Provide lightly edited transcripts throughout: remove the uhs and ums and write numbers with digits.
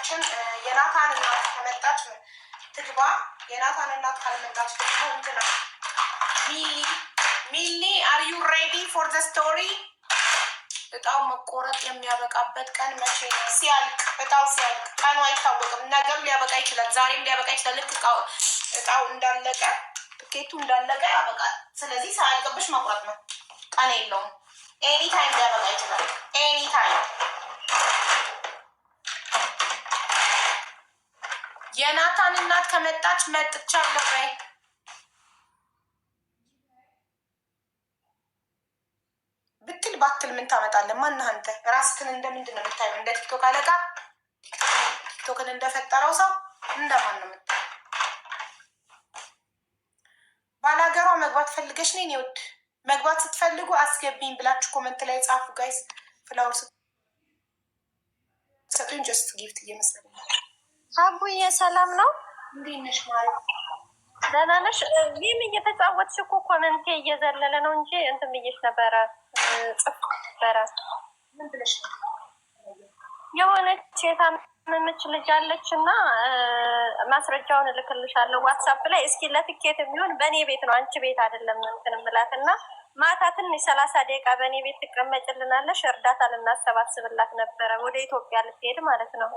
ጥያቄያችን የናታን እናት ከመጣች ትግባ፣ የናታን እናት ካልመጣች ደግሞ እንትና ሚሊ አር ዩ ሬዲ ፎር ዘ ስቶሪ? እጣው መቆረጥ የሚያበቃበት ቀን መቼ ነው? ሲያልቅ፣ እጣው ሲያልቅ፣ ቀኑ አይታወቅም። ነገም ሊያበቃ ይችላል፣ ዛሬም ሊያበቃ ይችላል። ልክ እጣው እንዳለቀ ትኬቱ እንዳለቀ ያበቃል። ስለዚህ ሳያልቅብሽ መቁረጥ ነው። ቀን የለውም። ኤኒ ታይም ሊያበቃ ይችላል። ኤኒ ታይም። የናታን እናት ከመጣች መጥቻለሁ በይ። ብትል ባትል ምን ታመጣለህ? ማነህ አንተ? ራስህን እንደምንድን ነው የምታየው? እንደ ቲክቶክ አለቃ? ቲክቶክን እንደፈጠረው ሰው እንደማን ነው የምታየው? ባላገሯ መግባት ፈልገሽ ነኝ ይወድ መግባት ስትፈልጉ አስገቢኝ ብላችሁ ኮመንት ላይ ጻፉ ጋይስ። ፍላወር ሰጡኝ። ጀስት ጊፍት እየመሰለኝ። አቡዬ ሰላም ነው? እንዴት ነሽ ማሪ? ደህና ነሽ? ይህም እየተጫወትሽ እኮ ኮመንቴ እየዘለለ ነው እንጂ እንትን ብዬሽ ነበረ፣ ጽፍ ነበረ። ምን ብለሽ ነው? የሆነች የታመመች ልጅ አለች እና ማስረጃውን እልክልሻለሁ ዋትሳፕ ላይ። እስኪ ለትኬት የሚሆን በእኔ ቤት ነው፣ አንቺ ቤት አይደለም እንትን እምላት እና ማታ ትንሽ 30 ደቂቃ በእኔ ቤት ትቀመጭልናለሽ። እርዳታ ልናሰባስብላት ነበረ፣ ወደ ኢትዮጵያ ልትሄድ ማለት ነው።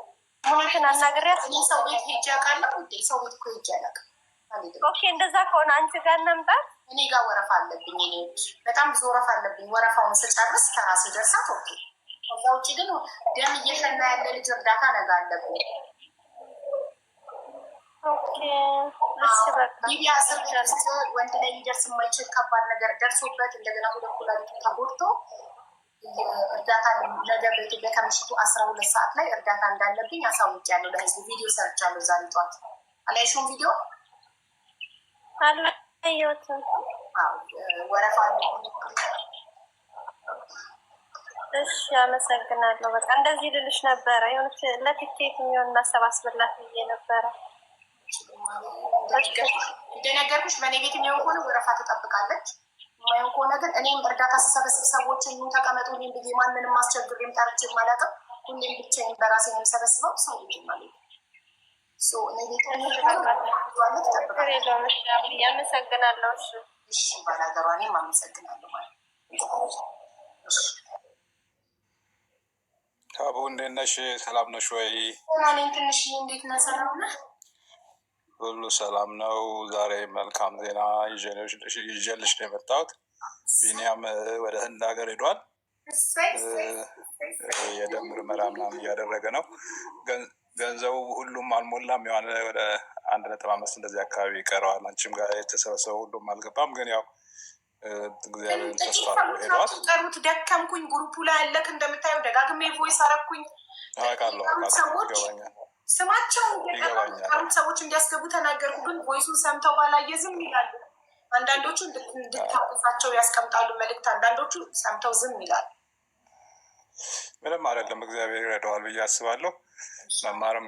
ሙሉትን አናግሪያት። ሰው ቤት ሄጄ አውቃለሁ። ሰው ቤት እኮ ሄጄ አላውቅም። ኦኬ፣ እንደዛ ከሆነ አንቺ ጋር ነምጣት። እኔ ጋር ወረፋ አለብኝ። እኔዎች በጣም ብዙ ወረፋ አለብኝ። ወረፋውን ስጨርስ ከራሴ ደርሳት ኦኬ። ከዛ ውጭ ግን ደም እየሸና ያለ ልጅ እርዳታ ነገ አለብኝ። ኦኬ፣ እሺ በቃ ሊቢያ እስር ቤት ውስጥ ወንድ ላይ ሊደርስ የማይችል ከባድ ነገር ደርሶበት እንደገና ሁለት ኩላሊቱ ተጎድቶ እርዳታ ነገ በኢትዮጵያ ከምሽቱ 12 ሰዓት ላይ እርዳታ እንዳለብኝ አሳውቂያለሁ ለህዝቡ። ቪዲዮ ሰርቻለሁ ዛሬ ጠዋት። አላየሽውም ቪዲዮ? አላየሁትም። ወረፋ እሺ፣ አመሰግናለሁ። በቃ እንደዚህ ልልሽ ነበረ። የሆነች ለትኬት የሚሆን እናሰባስብላት ብዬ ነበረ። እንደነገርኩሽ በእኔ ቤት የሚሆን ከሆነ ወረፋ ትጠብቃለች። የማየው ከሆነ ግን እኔም እርዳታ ስሰበስብ ሰዎችን ምን ተቀመጡልኝ ብዬ ማንንም አስቸግሬም ጠርቼ አላውቅም። ሁሌም ብቻዬን በራሴ ነው የምሰበስበው። ሰዎች ማለት አመሰግናለሁ። እሺ ባላገሯ እኔም አመሰግናለሁ ማለት አቡ እንዴት ነሽ? ሰላም ነሽ ወይ? እኔ ትንሽ እንዴት ነህ? ሰላም ነህ? ሁሉ ሰላም ነው። ዛሬ መልካም ዜና ይዤልሽ ነው የመጣሁት። ቢኒያም ወደ ህንድ ሀገር ሄዷል። የደም ምርመራ ምናምን እያደረገ ነው። ገንዘቡ ሁሉም አልሞላም። የሆነ ወደ 1.5 እንደዚህ አካባቢ ይቀረዋል። አንቺም ጋር የተሰበሰበው ሁሉም አልገባም። ግን ያው እግዚአብሔር ተስፋ ሄደዋል። ቀሩት ደከምኩኝ። ግሩፑ ላይ ያለክ እንደምታየው ደጋግሜ ቮይስ አረኩኝ። አውቃለሁ ሰዎች ስማቸውን የቀሩት ሰዎች እንዲያስገቡ ተናገርኩ። ግን ቮይሱን ሰምተው ባላየ ዝም ይላሉ። አንዳንዶቹ እንድታቅፋቸው ያስቀምጣሉ መልእክት፣ አንዳንዶቹ ሰምተው ዝም ይላሉ። ምንም አይደለም፣ እግዚአብሔር ይረዳዋል ብዬ አስባለሁ። መማርም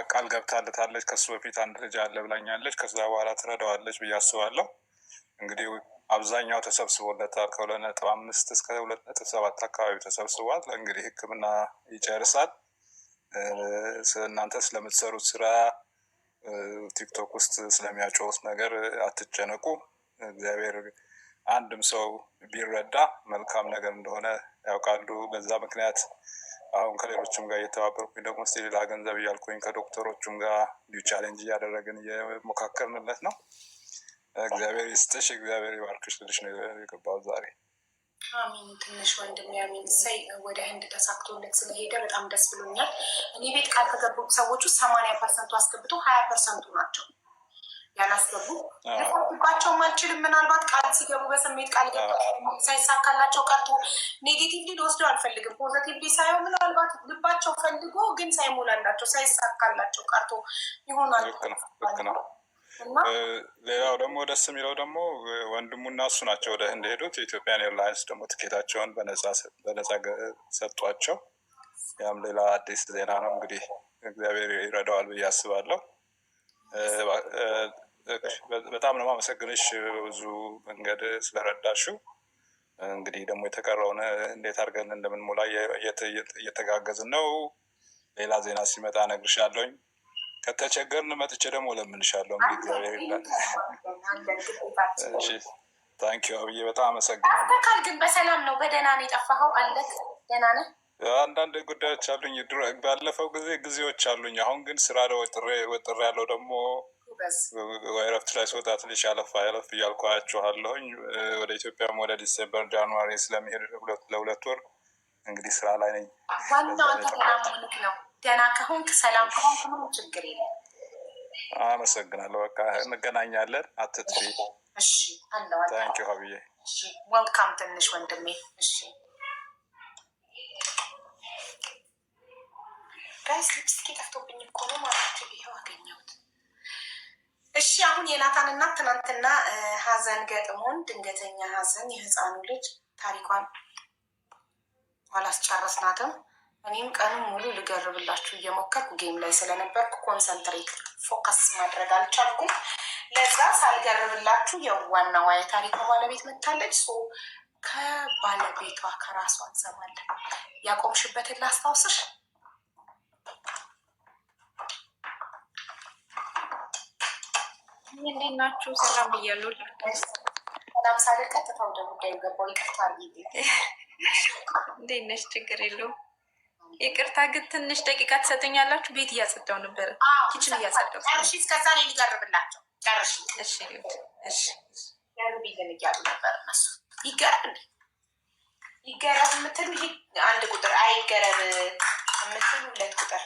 ቃል ገብታለታለች። ከሱ በፊት አንድ ልጅ አለ ብላኛለች። ከዛ በኋላ ትረዳዋለች ብዬ አስባለሁ። እንግዲህ አብዛኛው ተሰብስቦለታል። ከ2.5 እስከ 2.7 አካባቢ ተሰብስቧል። እንግዲህ ሕክምና ይጨርሳል። እናንተ ስለምትሰሩት ስራ ቲክቶክ ውስጥ ስለሚያጮውት ነገር አትጨነቁ። እግዚአብሔር አንድም ሰው ቢረዳ መልካም ነገር እንደሆነ ያውቃሉ። በዛ ምክንያት አሁን ከሌሎችም ጋር እየተባበርኩኝ ደግሞ ስ ሌላ ገንዘብ እያልኩኝ ከዶክተሮቹም ጋር ኒው ቻሌንጅ እያደረግን እየሞካከርንለት ነው። እግዚአብሔር ይስጥሽ፣ እግዚአብሔር ይባርክሽ ልልሽ ነው የገባሁት ዛሬ። አሚን። ትንሽ ወንድም ያሚን ሳይ ወደ ህንድ ተሳክቶለት ስለሄደ በጣም ደስ ብሎኛል። እኔ ቤት ቃል ከገቡት ሰዎቹ 80% አስገብቶ 20% ናቸው ያላስገቡ። ልባቸውም አልችልም። ምናልባት ቃል ሲገቡ በስሜት ቃል ሳይሳካላቸው ቀርቶ ኔጌቲቭሊ ልወስደው አልፈልግም። ፖዘቲቭሊ ሳየው ምናልባት ልባቸው ፈልጎ ግን ሳይሞላላቸው ሳይሳካላቸው ቀርቶ ይሆናል። ልክ ነው። ሌላው ደግሞ ደስ የሚለው ደግሞ ወንድሙና እሱ ናቸው ወደ ህንድ ሄዱት። የኢትዮጵያን ኤርላይንስ ደግሞ ትኬታቸውን በነፃ ሰጧቸው። ያም ሌላ አዲስ ዜና ነው። እንግዲህ እግዚአብሔር ይረዳዋል ብዬ አስባለሁ። በጣም ነው የማመሰግንሽ ብዙ መንገድ ስለረዳሽው። እንግዲህ ደግሞ የተቀረውን እንዴት አድርገን እንደምንሞላ እየተጋገዝን ነው። ሌላ ዜና ሲመጣ እነግርሻለሁኝ። ከተቸገርን መጥቼ ደግሞ ለምንሻለሁ። እንግዲህ እግዚአብሔር ይላል። ታንኪዩ አብዬ በጣም አመሰግናለሁ። አካል ግን በሰላም ነው? በደህና ነው የጠፋኸው? አለክ? ደህና ነህ? አንዳንድ ጉዳዮች አሉኝ። ባለፈው ጊዜዎች አሉኝ። አሁን ግን ስራ ወጥሬ ያለው ደግሞ እረፍት ላይ ስወጣ ትንሽ ያለፍ እያልኳችኋለሁኝ። ወደ ኢትዮጵያም ወደ ዲሴምበር ጃንዋሪ ስለሚሄድ ለሁለት ወር እንግዲህ ስራ ላይ ነኝ። ዋናው አንተ ደህና መሆንክ ነው። ደህና ከሆንክ ሰላም ከሆንክ ምንም ችግር የለም። አመሰግናለሁ። በቃ እንገናኛለን። አትጥፊ። እሺ አለው። ታንኪዩ ሀብዬ። እሺ ወልካም ትንሽ ወንድሜ። እሺ ጋይስ ሊፕስቲክ ጠፍቶብኝ እኮ ነው ማለት ይኸው አገኘሁት። እሺ አሁን የናታን እናት ትናንትና ሀዘን ገጥሞን ድንገተኛ ሀዘን የህፃኑ ልጅ ታሪኳን አላስጨረስናትም። እኔም ቀኑን ሙሉ ልገርብላችሁ እየሞከርኩ ጌም ላይ ስለነበርኩ ኮንሰንትሬት ፎከስ ማድረግ አልቻልኩም። ለዛ ሳልገርብላችሁ የዋናዋ የታሪኳ ባለቤት መታለች። ከባለቤቷ ከራሷ እንሰማለን። ያቆምሽበትን ላስታውስሽ። እንዴት ናችሁ? ሰላም ብያለሁ። ሰላም ሳለ ቀጥታ ወደ ጉዳዩ ገባው። ይቅርታ አድርጊልኝ። እንዴት ነሽ? ችግር የለውም። ይቅርታ ግን ትንሽ ደቂቃ ትሰጠኛላችሁ? ቤት እያጸዳው ነበረ፣ ኪችን እያጸዳው። ጨርሺ፣ እስከዛ እኔ ሊገርብላቸው። ጨርሺ። እሺ እሺ። ገርቢልን እያሉ ነበር እነሱ። ይገረብ ይገረብ የምትሉ አንድ ቁጥር፣ አይገረብ የምትሉ 2 ቁጥር።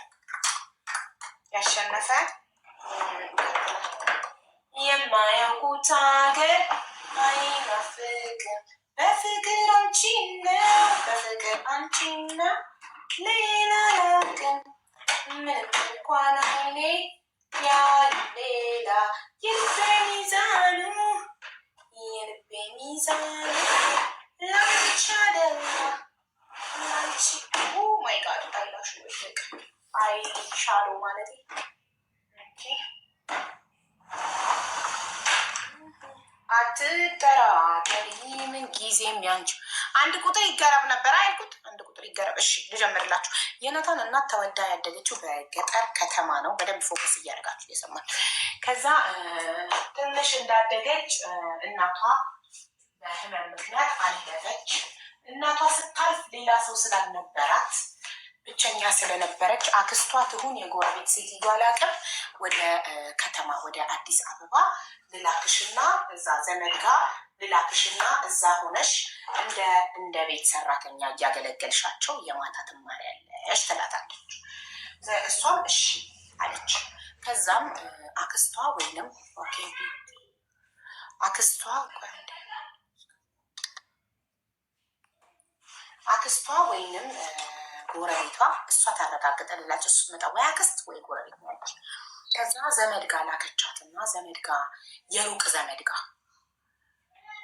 ያሸነፈ የማያውቁት ሀገር አይናፍቅም። በፍቅር አንቺና በፍቅር አንቺና ሌላ ላውቅም። ምንም እንኳን አይኔ ያዩ ሌላ የልቤ ሚዛኑ የልቤ ሚዛኑ ላንቺ አደላ ላንቺ ማይ ጋድ አይላሹ ይልቅ አይሻሎ ማለት አትጠራጠሪ ምን ጊዜም ያንቺ። አንድ ቁጥር ይገረብ ነበር አይልኩት። አንድ ቁጥር ይገረብ። እሺ ልጀምርላችሁ። የናታን እናት ተወልዳ ያደገችው በገጠር ከተማ ነው። በደንብ ፎከስ እያደረጋችሁ እየሰማል። ከዛ ትንሽ እንዳደገች እናቷ በህመም ምክንያት አለፈች። እናቷ ስታልፍ ሌላ ሰው ስላልነበራት ብቸኛ ስለነበረች አክስቷ ትሁን የጎረቤት ሴትዮዋ አላውቅም፣ ወደ ከተማ ወደ አዲስ አበባ ልላክሽና እዛ ዘመድ ጋር ልላክሽና እዛ ሆነሽ እንደ ቤት ሰራተኛ እያገለገልሻቸው የማታ ትማሪያለሽ ትላታለች። እሷም እሺ አለች። ከዛም አክስቷ ወይንም አክስቷ ወይንም ጎረቤቷ እሷ ታረጋግጠልላቸው። እሱ መጣ ወይ አክስት ወይ ጎረቤት ያለች። ከዛ ዘመድ ጋር ላከቻትና ዘመድ ጋር የሩቅ ዘመድ ጋር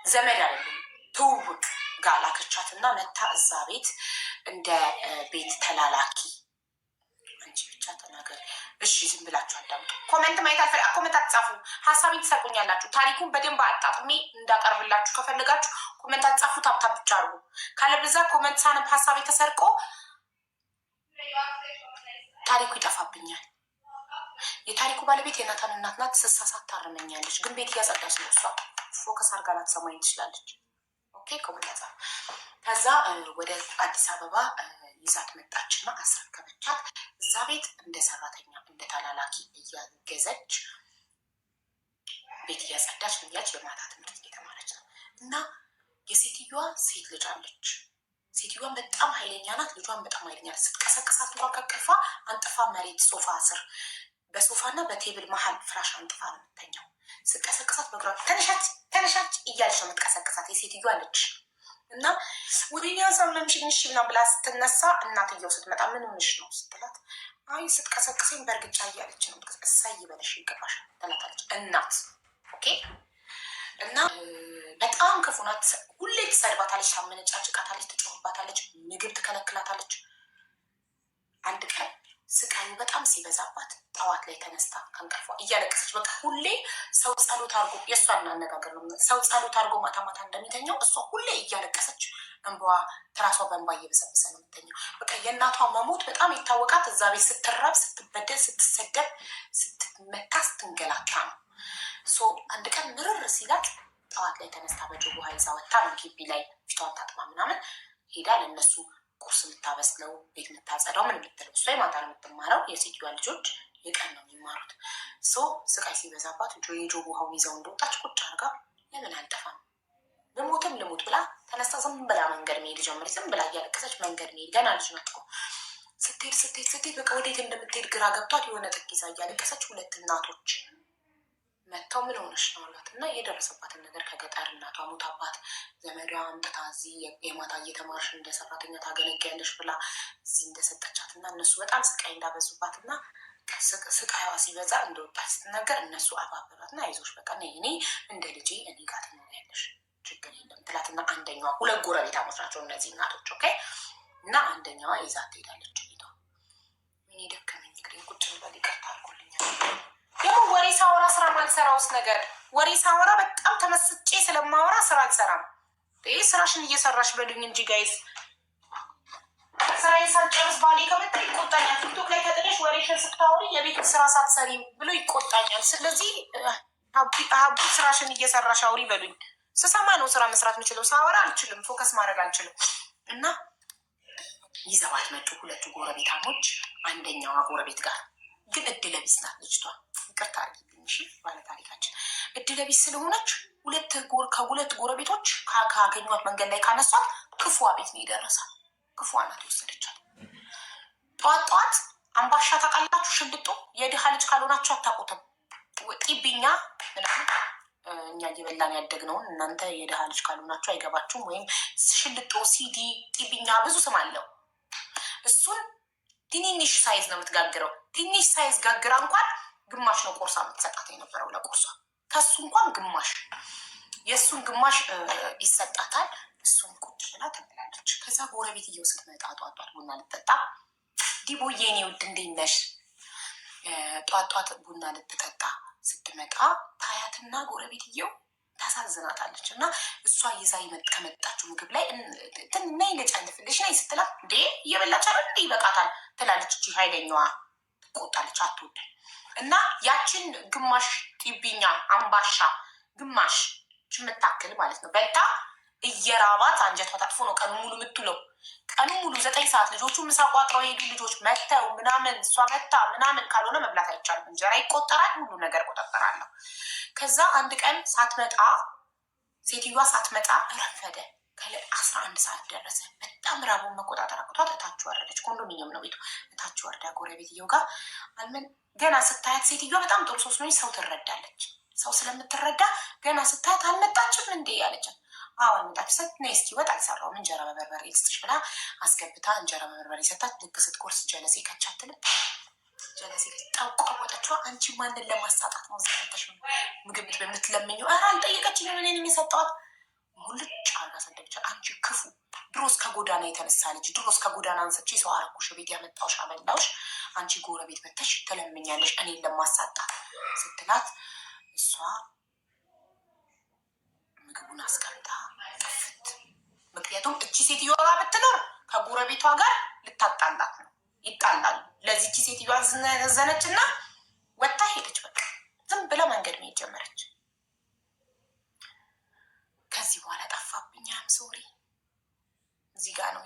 ዘመድ አይደለም ትውውቅ ጋር ላከቻትና መታ እዛ ቤት እንደ ቤት ተላላኪ። አንቺ ብቻ ተናገር እሺ። ዝም ብላችሁ አዳምጡ። ኮሜንት ማየት ኮሜንት አትጻፉ። ሀሳቤን ትሰርቁኛላችሁ። ታሪኩን በደንብ አጣጥሜ እንዳቀርብላችሁ ከፈልጋችሁ ኮሜንት አትጻፉ። ታብታብ ብቻ አድርጉ። ካለብዛ ኮሜንት ሳነብ ሀሳቤ ተሰርቆ ታሪኩ ይጠፋብኛል። የታሪኩ ባለቤት የናታን እናት ናት። ስሳሳት ታርመኛለች፣ ግን ቤት እያጸዳች ነው። እሷ ፎከስ አድርጋ ላትሰማኝ ትችላለች። ኦኬ ኮሜንት። ከዛ ወደ አዲስ አበባ ይዛት መጣችና አስረከበቻት። እዛ ቤት እንደ ሰራተኛ እንደ ተላላኪ እያገዘች ቤት እያጸዳች ምያች የማታ ትምህርት እየተማረች ነው። እና የሴትዮዋ ሴት ልጅ አለች። ሴትዮዋን በጣም ኃይለኛ ናት። ልጇን በጣም ኃይለኛ ናት። ስትቀሰቅሳት እንኳን ከቅልፏ አንጥፋ መሬት ሶፋ ስር በሶፋና በቴብል መሀል ፍራሽ አንጥፋ ነው የምተኛው። ስትቀሰቅሳት በግራ ተነሻች እያለች ነው የምትቀሰቅሳት የሴትዮዋ ልጅ። እና ወደኛ ሳምለምሽንሽ ምናምን ብላ ስትነሳ እናትየው ስትመጣ ምን ሆንሽ ነው ስትላት፣ አይ ስትቀሰቅሰኝ በእርግጫ እያለች ነው። እሳይ በለሽ ይገባሻል ትላታለች እናት። ኦኬ። እና በጣም ክፉ ናት። ሁሌ ትሰድባታለች፣ ታመነጫጭቃታለች፣ ትጮህባታለች፣ ምግብ ትከለክላታለች። አንድ ቀን ስቃዩ በጣም ሲበዛባት ጠዋት ላይ ተነስታ ከእንቅልፏ እያለቀሰች በቃ ሁሌ ሰው ጸሎት አድርጎ የእሷን አነጋገር ነው ሰው ጸሎት አድርጎ ማታ ማታ እንደሚተኛው እሷ ሁሌ እያለቀሰች እንባዋ ትራሷ በእንባ እየበሰበሰ ነው የምተኛው። በቃ የእናቷ መሞት በጣም የታወቃት እዛ ቤት ስትራብ፣ ስትበደል፣ ስትሰደብ፣ ስትመታ፣ ስትንገላታ ነው። አንድ ቀን ምርር ሲላት ጠዋት ላይ ተነስታ በጆግ ውሃ ይዛ ወጥታ ግቢ ላይ ፊቷን ታጥባ ምናምን ሄዳ ለእነሱ ቁርስ የምታበስለው ቤት የምታጸዳው ምን የምትለው እሷ የማታ ነው የምትማረው። የሴትዮዋ ልጆች የቀን ነው የሚማሩት። ስቃይ ሲበዛባት የጆግ ውሃውን ይዘው እንደወጣች ቁጭ አድርጋ ለምን አልጠፋም ልሞትም ልሙት ብላ ተነስታ ዝም ብላ መንገድ መሄድ ጀመረች። ዝም ብላ እያለቀሰች መንገድ መሄድ ገና ልጅ ናት እኮ ስትሄድ በቃ ወዴት እንደምትሄድ ግራ ገብቷት የሆነ ጥግ ይዛ እያለቀሰች ሁለት እናቶች መጥተው ምን ሆነሽ ነው አሏት። እና የደረሰባትን ነገር ከገጠር እናቷ ሞታባት ዘመዷ አምጥታ እዚህ የማታ እየተማርሽ እንደ ሰራተኛ ታገለግያለሽ ብላ እዚህ እንደሰጠቻት እና እነሱ በጣም ስቃይ እንዳበዙባት እና ስቃይዋ ሲበዛ እንደወጣች ስትናገር እነሱ አባበሏት እና አይዞሽ በቃ እኔ እንደ ልጄ እኔ ጋር ትኖሪያለሽ ችግር የለም ትላትና አንደኛዋ ሁለት ጎረቤታሞች ናቸው እነዚህ እናቶች ኦኬ። እና አንደኛዋ ይዛት ትሄዳለች ቤቷ። ምን ደከመኝ እንግዲህ ቁጭ ብበል ይቅርታ አድርጎልኛል። ደግሞ ወሬ ሳወራ ስራ ማልሰራውስ ነገር ወሬ ሳወራ በጣም ተመስጬ ስለማወራ ስራ አልሰራም። ስራሽን እየሰራሽ በሉኝ እንጂ ጋይዝ ስራዬን ሳልጨርስ ባሌ ከመጣ ይቆጣኛል። ቲክቶክ ላይ ከጥለሽ ወሬሽን ስታወሪ የቤት ስራ ሳትሰሪ ብሎ ይቆጣኛል። ስለዚህ ሀቡ ስራሽን እየሰራሽ አውሪ በሉኝ። ስሰማ ነው ስራ መስራት የምችለው። ሳወራ አልችልም፣ ፎከስ ማድረግ አልችልም። እና ይዘዋት መጡ ሁለቱ ጎረቤታሞች። አንደኛዋ ጎረቤት ጋር ግን እድለቢስ ናት ልጅቷ። ይቅርታ አድርጊልኝ እሺ ባለታሪካችን። እድለቢስ ስለሆነች ከሁለት ጎረቤቶች ካገኟት መንገድ ላይ ካነሷት ክፉ ቤት ነው የደረሳት። ክፉ ናት የወሰደቻት። ጠዋት አምባሻ ታውቃላችሁ? ሽልጦ የድሃ ልጅ ካልሆናችሁ አታውቁትም። ጢብኛ ምናምን እኛ እየበላን ያደግነውን እናንተ የድሃ ልጅ ካልሆናችሁ አይገባችሁም። ወይም ሽልጦ፣ ሲዲ፣ ጢብኛ ብዙ ስም አለው። እሱን ትንንሽ ሳይዝ ነው የምትጋግረው። ትንሽ ሳይዝ ጋግራ እንኳን ግማሽ ነው ቆርሳ የምትሰጣት የነበረው ለቁርሷ። ከሱ እንኳን ግማሽ የእሱን ግማሽ ይሰጣታል። እሱን ቁጭ ብላ ትብላለች። ከዛ ጎረቤት እየወስድ መጣ ጧጧት ቡና ልትጠጣ። ዲቦዬ እኔ ውድ እንዴት ነሽ? ጧጧት ቡና ልትጠጣ ስትመጣ ታያትና ጎረቤትየው ታሳዝናታለች። እና እሷ ይዛ ከመጣችው ምግብ ላይ ነይ ልጨልፍልሽ ነይ ስትላት እንዴ እየበላች አይደል እንዴ ይበቃታል ትላለች። እቺ ኃይለኛዋ ትቆጣለች፣ አትወድም። እና ያችን ግማሽ ጢብኛ አምባሻ ግማሽ የምታክል ማለት ነው በልታ እየራባት አንጀቷ ታጥፎ ነው ቀኑ ሙሉ የምትውለው። ቀኑ ሙሉ 9 ሰዓት ልጆቹ ምሳ ቋጥረው ሄዱ። ልጆች መተው ምናምን እሷ መታ ምናምን ካልሆነ መብላት አይቻልም። እንጀራ ይቆጠራል፣ ሁሉ ነገር ቆጠራለሁ። ከዛ አንድ ቀን ሴትዮዋ ሳትመጣ ረፈደ። 11 ሰዓት ደረሰ። በጣም ራቡን መቆጣጠር አቅቷት እታች ወረደች። ኮንዶሚኒየም ነው ቤቱ። እታች ወርዳ ጎረቤትየው ጋር ገና ስታያት ሴትዮዋ በጣም ጥሩ ሰው ስለሆነች ሰው ትረዳለች። ሰው ስለምትረዳ ገና ስታያት አልመጣችም እንዴ ያለቻት። አዎ አልመጣች። ነይ እስኪ ወጥ አልሰራውም እንጀራ በበርበሬ ልስጥሽ ብላ አስገብታ እንጀራ በበርበሬ ሰታት። ልክ ስትቆርስ ጀለሴ ከቻትልም ጀለሴ ጠቋ ወጠችዋ። አንቺ ማንን ለማሳጣት ነው ዘመተሽ ምግብ በምትለምኘው? ኧረ አልጠየቀችኝ ምን የሰጠዋት ሙልጭ አርጋ ሰደብቻ። አንቺ ክፉ ድሮስ ከጎዳና የተነሳ ልጅ ድሮስ ከጎዳና አንስቼ ሰው አረኩሽ ቤት ያመጣውሽ አበላውሽ። አንቺ ጎረቤት መተሽ ትለምኛለሽ እኔን ለማሳጣት ስትላት እሷ ምግቡን አስቀምጣ ጥፍት። ምክንያቱም እቺ ሴትዮዋ ጋር ብትኖር ከጎረቤቷ ጋር ልታጣላት ነው፣ ይጣላሉ። ለዚህ እቺ ሴትዮዋ ዘነች እና ወጣ ሄደች። በቃ ዝም ብላ መንገድ መሄድ ጀመረች። ከዚህ በኋላ ጠፋብኝ። ሶሪ እዚህ ጋር ነው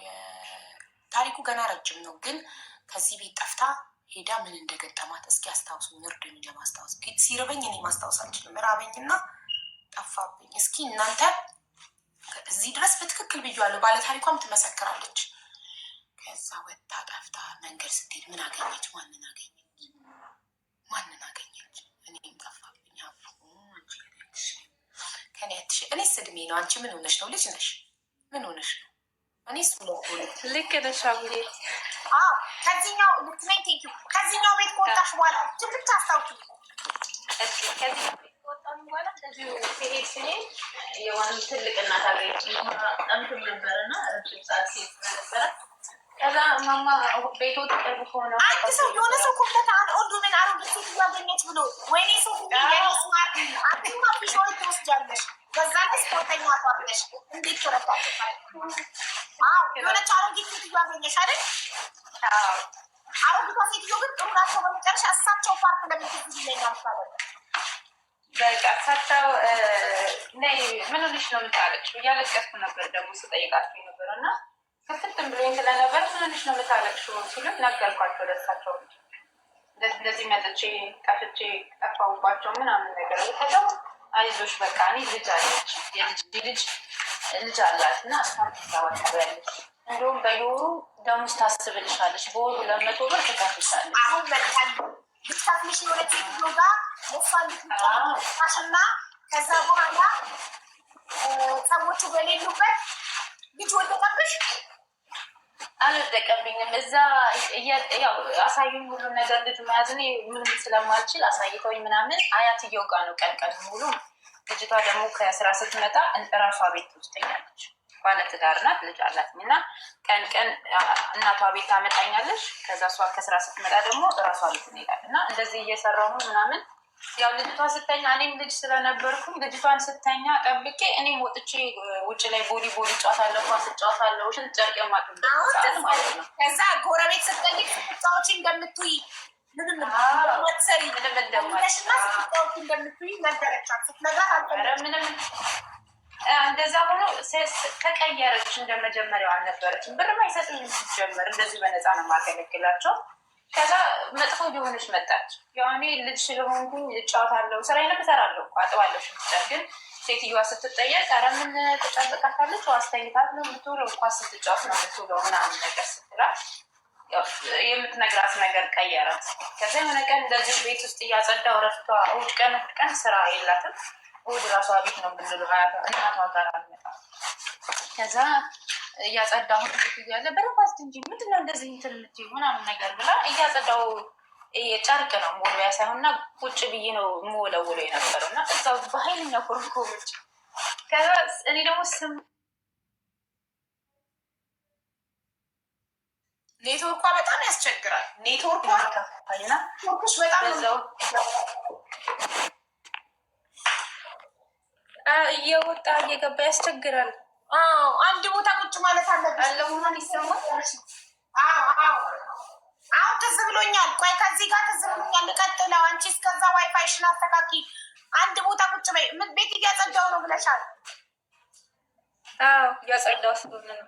ታሪኩ። ገና ረጅም ነው፣ ግን ከዚህ ቤት ጠፍታ ሄዳ ምን እንደገጠማት እስኪ አስታውሱ። እርዱኝ ለማስታወስ። ሲርበኝ እኔ ማስታወስ አልችልም። ራበኝና ጠፋብኝ። እስኪ እናንተ እዚህ ድረስ በትክክል ብያለሁ። ባለታሪኳም ትመሰክራለች። ከዛ ወጣ ጠፍታ መንገድ ስትሄድ ምን አገኘች? ማንን አገኘች? እኔም ጠፋብኝ። እኔስ እድሜ ነው። አንቺ ምን ሆነሽ ነው? ልጅ ነሽ። ምን ሆነሽ ነው? እኔስ ልክ ነሽ። ከዚህኛው ከዚህኛው ቤት ከወጣሽ በኋላ ብቻ አስታውቂ። በኋላ እንደዚሁ ሲሄድ የሆነ ትልቅ እናት አገኘች። ጠምትም ነበረና ረጅም ሰዓት ሴት ነበረ። ከዛ ማማ ቤቱ ቅርብ ከሆነ አንድ ሰው የሆነ ሰው ኮምፒውተር አንድ ኦንዱ ምን አሩ ሴት ያገኘች ብሎ ወይኔ ሰው ስማርት አንተማ ፊሾይ ትወስጃለሽ። ከዛ ላይ ስፖርተኛ አቋርጠሽ እንዴት ተረታችኋል? የሆነች አሮጊት ሴት ያገኘሽ አይደል? አሮጊቷ ሴትዮ ግን ጥሩ ናቸው። በመጨረሻ እሳቸው ፓርክ ለምትዝ ይለኛል ማለት በቃ እሳቸው ነይ ምን ልሽ ነው የምታለቅሽው? እያለቀስኩ ነበር ደግሞ ስጠይቃቸው ነበር እና ከፍትም ብሎኝ ስለነበር ምን ልሽ ነው የምታለቅሽው ሲሉት ነገርኳቸው። ደሳቸው እንደዚህ መጥቼ ጠፍቼ ጠፋሁባቸው ምናምን ነገር ተው አይዞሽ በቃ እኔ ልጅ አለች ልጅ አላት እና እሷን ትታወቀበያለች እንደውም በየወሩ ደሞዝ ታስብልሻለች በወሩ 200 ብር ትከፍልሻለች። አሁን መጣል ብታፍልሽ የሆነች ቪዲዮ ጋር ለሷን ልትጣሽና ከዛ በኋላ ሰዎቹ በሌሉበት ልጅ ወደቀብሽ። አልወደቀብኝም። እዛ ያው አሳዩኝ ሁሉ ነገር ልጅ መያዝ እኔ ምንም ስለማልችል አሳይተውኝ ምናምን አያትየው ጋር ነው ቀን ሙሉ። ልጅቷ ደግሞ ከስራ ስትመጣ እራሷ ቤት ትወስደኛለች። ባለትዳር ናት፣ ልጅ አላት እና ቀን እናቷ ቤት ታመጣኛለች። ከዛ እሷ ከስራ ስትመጣ ደግሞ እራሷ ቤት እንሄዳለን እና እንደዚህ እየሰራሁ ምናምን ያው ልጅቷ ስተኛ እኔም ልጅ ስለነበርኩም ልጅቷን ስተኛ ጠብቄ እኔም ወጥቼ ውጭ ላይ ቦሊ ጨዋታለሁ፣ ኳስ ጨዋታለሁ፣ ሽንት ጨርቅ የማጥበት ማለት ነው። ከዛ ጎረቤት ስትጠይቅ ስትጫወቺ እንደምትውይ ምንም ወጥሰሪ እንደምደማሽና ስትጫወቺ እንደምትውይ ነገረቻት። ስትነግራት አልፈለግም ምንም እንደዛ ሆኖ ተቀየረች። እንደመጀመሪያው አልነበረችም። ብርም አይሰጥም ሲጀመር እንደዚህ በነፃ ነው የማገለግላቸው። ከዛ መጥፎ ሊሆነች መጣች። ያው እኔ ልጅ ስለሆንኩኝ እጫወታለሁ፣ ስራዬንም እሰራለሁ፣ አጥባለሁ ሽንት። ግን ሴትዮዋ ስትጠየቅ ኧረ ምን ትጠብቃታለች? አስተኝታት ነው የምትውለው፣ ኳስ ስትጫወት ነው የምትውለው ምናምን ነገር ስትላት የምትነግራት ነገር ቀየራት። ከዛ የሆነ ቀን እንደዚሁ ቤት ውስጥ እያጸዳሁ እረፍቷ እሑድ ቀን ስራ የላትም። እሑድ ራሷ ቤት ነው የምንለው እናቷ ጋር አልመጣም። ከዛ እያጸዳሁ ቤት እያለ በረፋት እንጂ ምንድነው እንደዚህ እንትን የምትይው ምናምን ነገር ብላ እያጸዳሁ ጨርቅ ነው ሞልቢያ ሳይሆንና ቁጭ ብዬ ነው የምወለውለው የነበረው እና እዛው በኃይለኛ ኮርኮሮች። ከዛ እኔ ደግሞ ኔትወርኳ በጣም ያስቸግራል። ኔትወርክሽ በጣም እየወጣ እየገባ ያስቸግራል። አንድ ቦታ ቁጭ ማለት አለብሽ። አለሁን ይሰማል። አሁን ትዝ ብሎኛል። ቆይ ከዚህ ጋር ትዝ ብሎኛል። ልቀጥለው። አንቺ እስከዛ ዋይፋይሽን አስተካኪ። አንድ ቦታ ቁጭ በይ። ምን ቤት እያጸዳሁ ነው ብለሻል? እያጸዳሁ ስለሆነ ነው።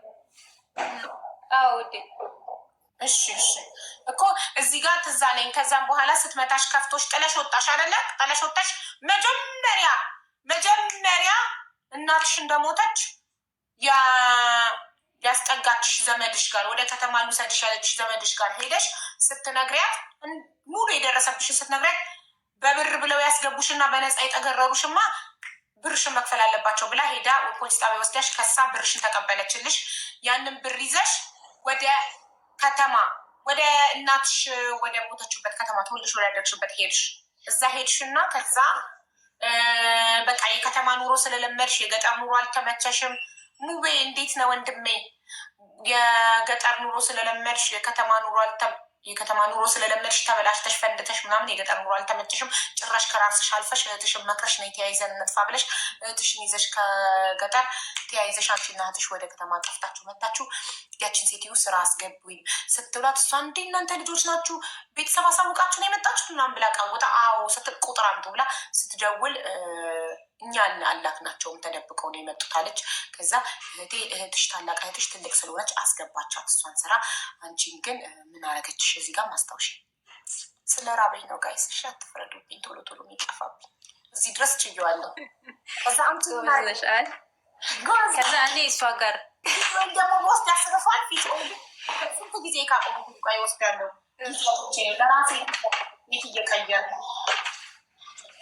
ውዴ እሺ እኮ እዚህ ጋር ትዝ አለኝ። ከዛም በኋላ ስትመታሽ ከፍቶሽ ጥለሽ ወጣሽ አይደለ? ጥለሽ ወጣሽ። መጀመሪያ እናትሽ እንደሞተች ያስጠጋችሽ ዘመድሽ ጋር ወደ ከተማ ልውሰድሽ ያለችሽ ዘመድሽ ጋር ሄደሽ ስትነግሪያት ሙሉ የደረሰብሽን ስትነግሪያት በብር ብለው ያስገቡሽና በነፃ የጠገረሩሽማ ብርሽን መክፈል አለባቸው ብላ ሄዳ ፖሊስ ጣቢያ ወስዳሽ ከሳ ብርሽን ተቀበለችልሽ። ያንን ብር ይዘሽ ወደ ከተማ ወደ እናትሽ ወደ ሞተችበት ከተማ ተወልደሽ ወደ ያደግሽበት ሄድሽ። እዛ ሄድሽና ከዛ በቃ የከተማ ኑሮ ስለለመድሽ የገጠር ኑሮ አልተመቸሽም። ሙቤ እንዴት ነው ወንድሜ? የገጠር ኑሮ ስለለመድሽ የከተማ ኑሮ ስለለመድሽ ተበላሽተሽ ፈንድተሽ ምናምን የገጠር ኑሮ አልተመቸሽም። ጭራሽ ከራስሽ አልፈሽ እህትሽን መክረሽ ነይ ተያይዘን እንጥፋ ብለሽ እህትሽን ይዘሽ ከገጠር ተያይዘሽ አንቺና እህትሽ ወደ ከተማ ጠፍታችሁ መጣችሁ። ያችን ሴትዮ ስራ አስገቡኝ ስትብላት እሷ እንዴ እናንተ ልጆች ናችሁ ቤተሰብ አሳውቃችሁ ነው የመጣችሁት ምናምን ብላ ቃወጣ ስትል ቁጥር አምጡ ብላ ስትደውል እኛ አላክናቸውም ተደብቀው ነው የመጡት አለች። ከዛ እህትሽ ታላቅ እህትሽ ትልቅ ስለሆነች አስገባቻት እሷን ስራ። አንቺን ግን ምን አረገችሽ? እዚህ ጋር ማስታወሻ ስለ ራበኝ ነው ጋይስ። እሺ አትፍረዱብኝ፣ ቶሎ የሚጠፋብኝ እዚህ ድረስ ችየዋለሁ። ከዛ ከዛ እኔ እሷ ጋር ደግሞ በወስድ ያስረፋል ፊት ስንት ጊዜ ካቆሙ ቃ ይወስዳለሁ ለራሴ ቤት እየቀየር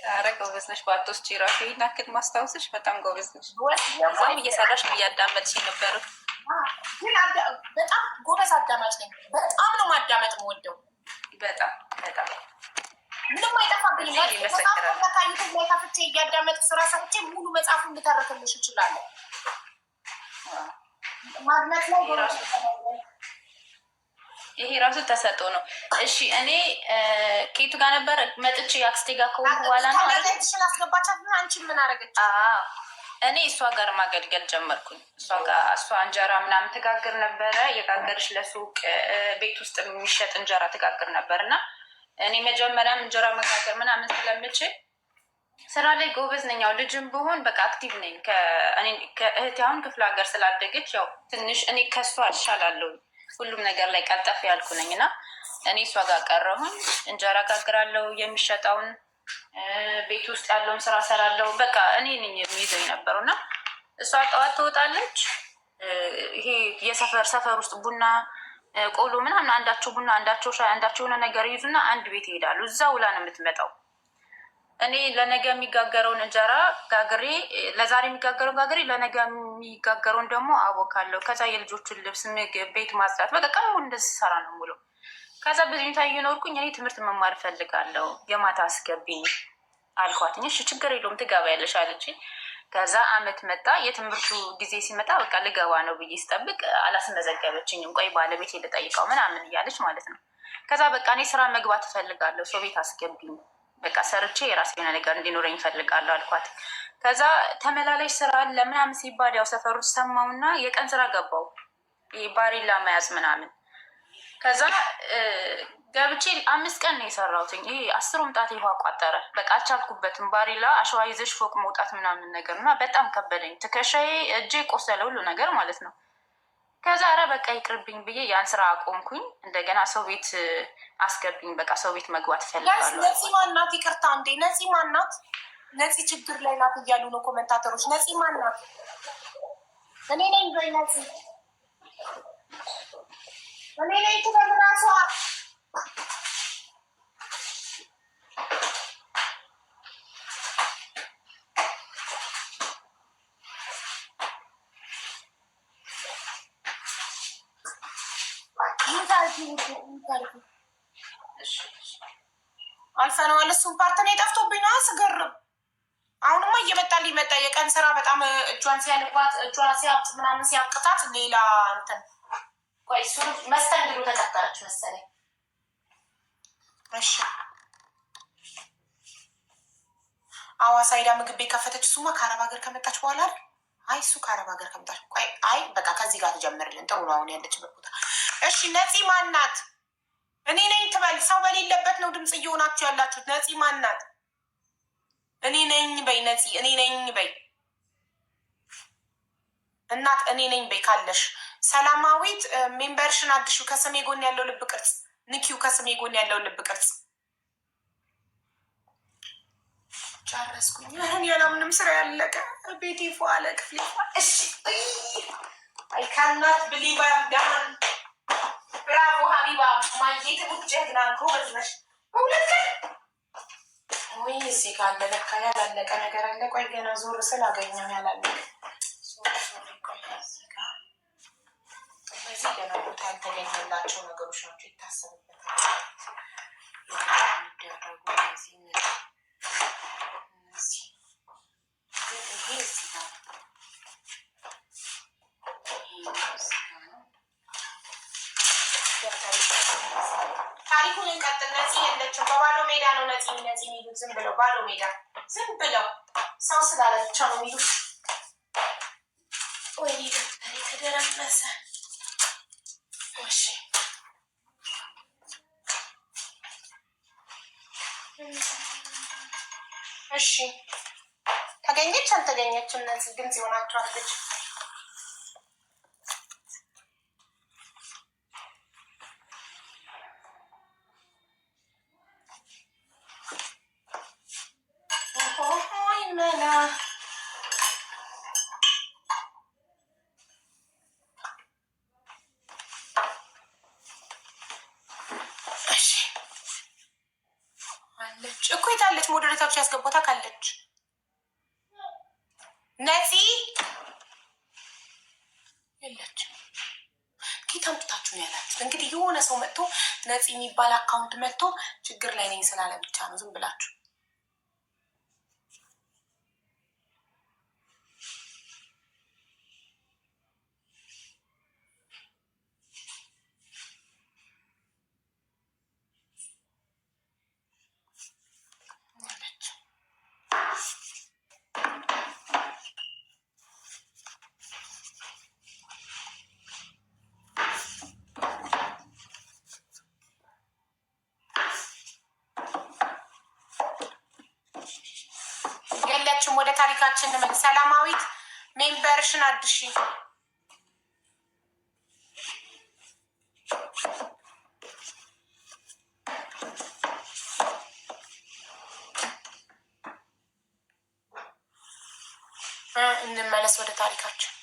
ኧረ ጎበዝ ነሽ። በአቶስቼ ራሱ ይህን ያክል ማስታወስሽ በጣም ጎበዝ ነሽ። እዛም እየሰራሽ ነው እያዳመጥሽ ነበር። ግን በጣም ጎበዝ አዳማጭ ነኝ። በጣም ነው ማዳመጥ የምወደው። በጣም ምንም አይጠፋብኝ። ዩቱብ ላይ ከፍቼ እያዳመጥኩ ስራ ሰርቼ ሙሉ መጽሐፉን ልተርክልሽ እችላለሁ። ማድመጥ ላይ ይሄ ራሱ ተሰጦ ነው። እሺ እኔ ከየቱ ጋር ነበር መጥቼ አክስቴ ጋር ከሆንኩ በኋላ ነው ሽን አስገባቻት። አንቺ ምን አደረገች? እኔ እሷ ጋር ማገልገል ጀመርኩኝ። እሷ እንጀራ ምናምን ትጋግር ነበረ። የጋገርሽ ለሱቅ ቤት ውስጥ የሚሸጥ እንጀራ ትጋግር ነበር እና እኔ መጀመሪያም እንጀራ መጋገር ምናምን ስለምችል ስራ ላይ ጎበዝ ነኝ። ያው ልጅም ብሆን በቃ አክቲቭ ነኝ። ከእህቴ አሁን ክፍለ ሀገር ስላደገች ያው ትንሽ እኔ ከእሷ እሻላለሁ ሁሉም ነገር ላይ ቀልጠፍ ያልኩ ነኝ እና እኔ እሷ ጋር ቀረሁኝ። እንጀራ ጋግራለሁ፣ የሚሸጠውን ቤት ውስጥ ያለውን ስራ ሰራለሁ። በቃ እኔ ነኝ የሚይዘኝ ነበረው እና እሷ ጠዋት ትወጣለች። ይሄ ሰፈር ውስጥ ቡና ቆሎ ምናምን አንዳቸው ቡና አንዳቸው ሻይ አንዳቸው የሆነ ነገር ይዙና አንድ ቤት ይሄዳሉ። እዛ ውላ ነው የምትመጣው። እኔ ለነገ የሚጋገረውን እንጀራ ጋግሬ ለዛሬ የሚጋገረውን ጋግሬ ለነገ የሚጋገረውን ደግሞ አቦካለሁ። ከዛ የልጆቹን ልብስ፣ ምግብ፣ ቤት ማጽዳት በቃ ቀን ሙሉ እንደዚህ ሰራ ነው ሙሉ። ከዛ በዚህ ሁኔታ እየኖርኩኝ እኔ ትምህርት መማር ፈልጋለሁ የማታ አስገቢኝ አልኳትኝ። እሺ ችግር የለውም ትገባያለሽ አለችኝ። ከዛ አመት መጣ። የትምህርቱ ጊዜ ሲመጣ በቃ ልገባ ነው ብዬ ስጠብቅ አላስመዘገበችኝም። ቆይ ባለቤት ልጠይቀው ምናምን እያለች ማለት ነው። ከዛ በቃ እኔ ስራ መግባት እፈልጋለሁ ሰው ቤት አስገቢኝ በቃ ሰርቼ የራሴ የሆነ ነገር እንዲኖረኝ እፈልጋለሁ አልኳት። ከዛ ተመላላሽ ስራ ለምናምን ሲባል ያው ሰፈሩ ሰማውና የቀን ስራ ገባው ባሪላ መያዝ ምናምን። ከዛ ገብቼ 5 ቀን ነው የሰራሁትኝ። ይሄ 10 ምጣት ውሃ ቋጠረ። በቃ አልቻልኩበትም። ባሪላ አሸዋ ይዘሽ ፎቅ መውጣት ምናምን ነገር እና በጣም ከበደኝ። ትከሻዬ እጄ ቆሰለ ሁሉ ነገር ማለት ነው። ከዛ ኧረ በቃ ይቅርብኝ ብዬ ያን ስራ አቆምኩኝ። እንደገና ሰው ቤት አስገብኝ በቃ ሰው ቤት መግባት እፈልጋለሁ። ነፂ ማናት? ይቅርታ እንዴ ነፂ ማናት? ነፂ ችግር ላይ ናት እያሉ ነው ኮሜንታተሮች። ነፂ ማናት? እኔ ነኝ በይ ነፂ እኔ ነኝ ትበል ራሷ። አልፈነዋል። እሱን ፓርት ነው የጠፍቶብኝ ነው ስገርም። አሁንማ እየመጣ ሊመጣ የቀን ስራ በጣም እጇን ሲያልባት እጇን ሲያብጥ ምናምን ሲያቅታት ሌላ እንትን ቆይ እሱ መስተንግዶ ተቀጠረች መሰለኝ። እሺ አዋሳ ሄዳ ምግብ ቤት ከፈተች። እሱማ ከአረብ ሀገር ከመጣች በኋላ አይደል? አይ እሱ ከአረብ ሀገር ከመጣች ቆይ አይ በቃ ከዚህ ጋር ትጀምርልን። ጥሩ ነው አሁን ያለችበት ቦታ። እሺ ነፂ ማናት? እኔ ነኝ ትበል። ሰው በሌለበት ነው ድምፅ እየሆናችሁ ያላችሁት። ነፂ ማናት? እኔ ነኝ በይ ነፂ። እኔ ነኝ በይ እናት። እኔ ነኝ በይ ካለሽ። ሰላማዊት ሜምበርሽን አድሹ። ከስሜ ጎን ያለው ልብ ቅርጽ ንኪው። ከስሜ ጎን ያለው ልብ ቅርጽ ጨረስኩኝ። አሁን ያለምንም ስራ ያለቀ ቤቴ ፏ አለ ክፍሌ ፏ። እሺ አይ ካናት ብሊቭ አም ዳን። ብራቮ ሀቢባ ማየት ጀግና ጎበዝ ነሽ። ሁለት ወይ እዚህ ካለ ለካ ያላለቀ ነገር አለ። ቆይ ገና ዞር ስል አገኘው ያላለቀ እዚህ ገና ቦታ ያልተገኘላቸው ነገሮች ናቸው። ይታሰብበታል የሚደረጉ ታሪኩን እንቀጥል። ነፂ የለችም። በባዶ ሜዳ ነው ነፂ የሚሉት። ዝም ብለው ባዶ ሜዳ ዝም ብለው ሰው ስላለ ብቻ ነው የሚሉት። ወይ ተደረመሰ። እሺ እሺ ተገኘች አልተገኘች እነዚህ ድምፅ የሆናቸው አትች መላ አለች እኮ የታለች? ሞዴሬተሮች ያስገባታ ካለች ነፂ የለች። ጌታ አምጥታችሁ ነው ያላችሁት። እንግዲህ የሆነ ሰው መጥቶ ነፂ የሚባል አካውንት መጥቶ ችግር ላይ ነኝ ስላለ ብቻ ነው ዝም ብላችሁ የለችም። ወደ ታሪካችን ምን ሰላማዊት ሜምበርሽን አድርሺ። እንመለስ ወደ ታሪካችን።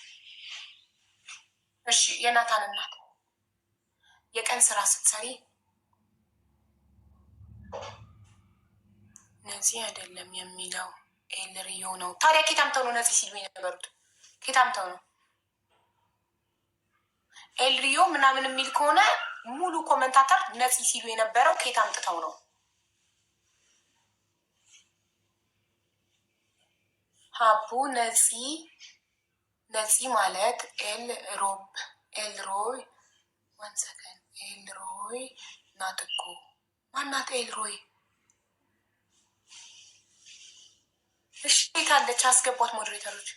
እሺ የናታን እናት የቀን ስራ ስትሰሪ ነዚህ አይደለም የሚለው ኤልሪዮ ነው። ታዲያ ኬታምተው ነው ነዚህ ሲሉ የነበሩት? ኬታምተው ነው ኤልሪዮ ምናምን የሚል ከሆነ ሙሉ ኮመንታተር ነዚህ ሲሉ የነበረው ኬታምጥተው ነው? ሀቡ ነፂ ማለት ኤልሮይ ወንሰከን ኤልሮይ ናት እኮ ማናት ኤልሮይ? እሺ ታለች አስገቧት። ሞዴሬተሮች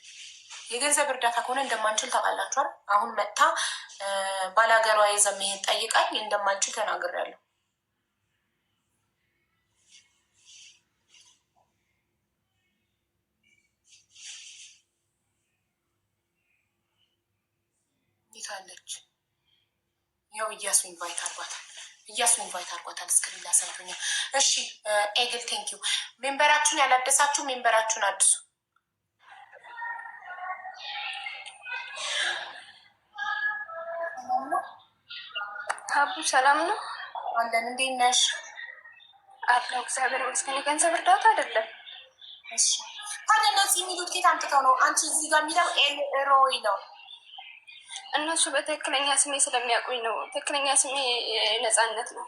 የገንዘብ እርዳታ ከሆነ እንደማንችል ታውቃላችኋል። አሁን መጥታ ባላገሯ የዘመሄን ጠይቃኝ እንደማንችል ተናግሬያለሁ። ይታለች ያው እያሱ ኢንቫይት አርጓታል። እስክሪን ላሳይቶኛል። እሺ ኤግል ቴንኪዩ። ሜምበራችሁን ያላደሳችሁ ሜምበራችሁን አድሱ። ሀቡ ሰላም ነው አለን። እንዴት ነሽ? አለው እግዚአብሔር ይመስገን። የገንዘብ እርዳታ አይደለም። እሺ ታዲያ እነዚህ የሚሉት ኬት አምጥተው ነው? አንቺ እዚህ ጋር የሚለው ኤልሮይ ነው። እነሱ በትክክለኛ ስሜ ስለሚያውቁኝ ነው። ትክክለኛ ስሜ ነፃነት ነው።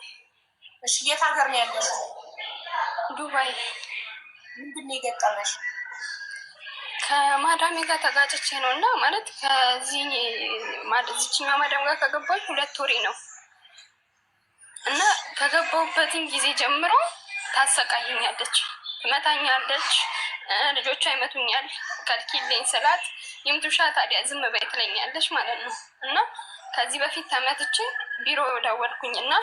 እሺ የት ሀገር ነው ያለሽ? ዱባይ። ምንድን ነው የገጠመሽ? ከማዳሜ ጋር ተጋጭቼ ነው እና ማለት ከዚህኛው ማዳም ጋር ከገባች 2 ወሬ ነው እና ከገባሁበትን ጊዜ ጀምሮ ታሰቃየኛለች፣ ትመታኛለች፣ ልጆቿ ይመቱኛል። ከልኪልኝ ስላት ይምቱሻ ታዲያ ዝም በይ ትለኛለች ማለት ነው። እና ከዚህ በፊት ተመትቼ ቢሮ ደወልኩኝ እና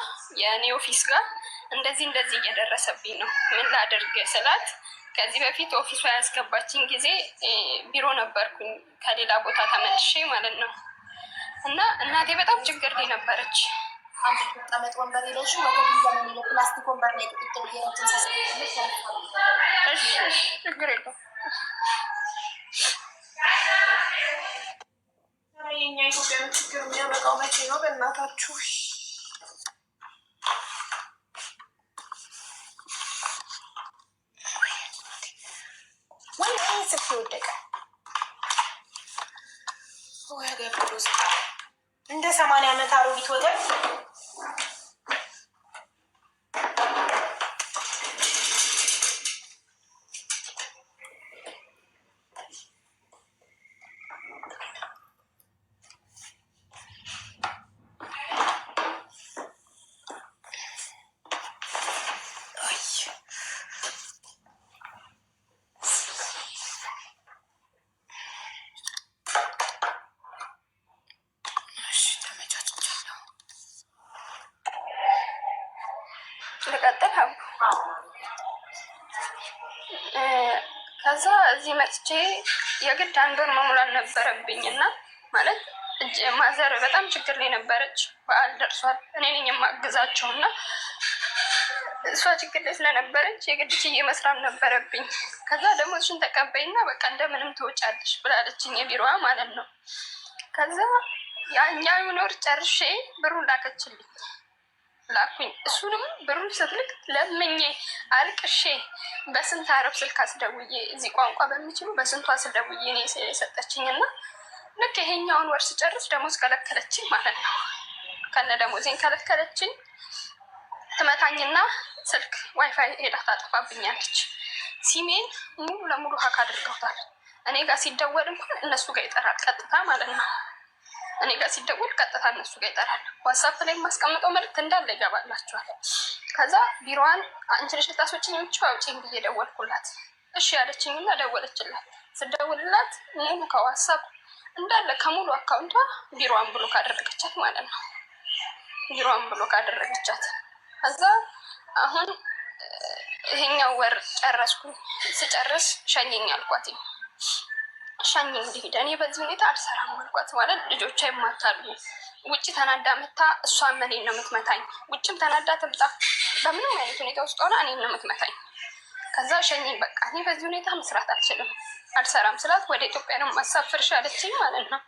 የእኔ ኦፊስ ጋር እንደዚህ እየደረሰብኝ ነው ምን ላድርግ ስላት ከዚህ በፊት ኦፊሷ ያስገባችኝ ጊዜ ቢሮ ነበርኩኝ ከሌላ ቦታ ተመልሼ ማለት ነው። እና እናቴ በጣም ችግር ላይ ነበረች። አንድ ተቀመጥ ወንበር ይለሽ ወገብ ዘመን ፕላስቲክ ወንበር ላይ ጥቂት ብየረችን ችግር የለው። የኛ ኢትዮጵያ ችግር የሚያበቃው መቼ ነው? በእናታችሁ ወይ ስልክ ወደቀ ወይ ገብሩስ እንደ 80 ዓመት አሮጊት ወገን ልቀጥል ሀቡ። ከዛ እዚህ መጥቼ የግድ 1 ወር መሙላት ነበረብኝ እና ማለት ማዘር በጣም ችግር ላይ ነበረች። በዓል ደርሷል። እኔ ነኝ የማግዛቸው እና እሷ ችግር ላይ ስለነበረች የግድ ችዬ መስራት ነበረብኝ። ከዛ ደግሞ እሱን ተቀበይና በቃ እንደምንም ትወጫለሽ ብላለችኝ የቢሮዋ ማለት ነው። ከዛ ያኛውን ወር ጨርሼ ብሩን ላከችልኝ። ላኩኝ። እሱንም ብሩን ስትልክ ለምኜ አልቅሼ በስንት አረብ ስልክ አስደውዬ እዚህ ቋንቋ በሚችሉ በስንቱ አስደውዬ እኔ የሰጠችኝ እና ልክ ይሄኛውን ወር ስጨርስ ደሞዝ ከለከለችኝ ማለት ነው። ከነ ደሞዜን ከለከለችኝ። ትመታኝና ስልክ ዋይፋይ ሄዳ ታጠፋብኛለች። ሲሜን ሙሉ ለሙሉ ሀክ አድርገውታል። እኔ ጋር ሲደወል እንኳን እነሱ ጋር ይጠራል ቀጥታ ማለት ነው። እኔ ጋር ሲደወል ቀጥታ እነሱ ጋር ይጠራል። ዋትሳፕ ላይ የማስቀምጠው መልዕክት እንዳለ ይገባላቸዋል። ከዛ ቢሮዋን አንቺ ነሽ ልታስወጪኝ የምችው አውጪኝ ብዬ ደወልኩላት። እሺ ያለችኝና ደወለችላት። ስደውልላት ሙሉ ከዋትሳፕ እንዳለ ከሙሉ አካውንቷ ቢሮዋን ብሎክ አደረገቻት ማለት ነው። ቢሮዋን ብሎክ አደረገቻት። ከዛ አሁን ይሄኛው ወር ጨረስኩኝ። ስጨርስ ሸኘኝ አልኳት። ሸኘኝ እንዲሄድ እኔ በዚህ ሁኔታ አልሰራም አልኳት። ማለት ልጆቿ ይማታሉ። ውጭ ተናዳ መታ እሷን እኔን ነው የምትመታኝ። ውጭም ተናዳ ትምጣ በምንም አይነት ሁኔታ ውስጥ ሆና እኔን ነው የምትመታኝ። ከዛ ሸኘኝ በቃ እኔ በዚህ ሁኔታ መስራት አልችልም አልሰራም ስላት ወደ ኢትዮጵያ ነው ማሳፈርሽ አለችኝ ማለት ነው።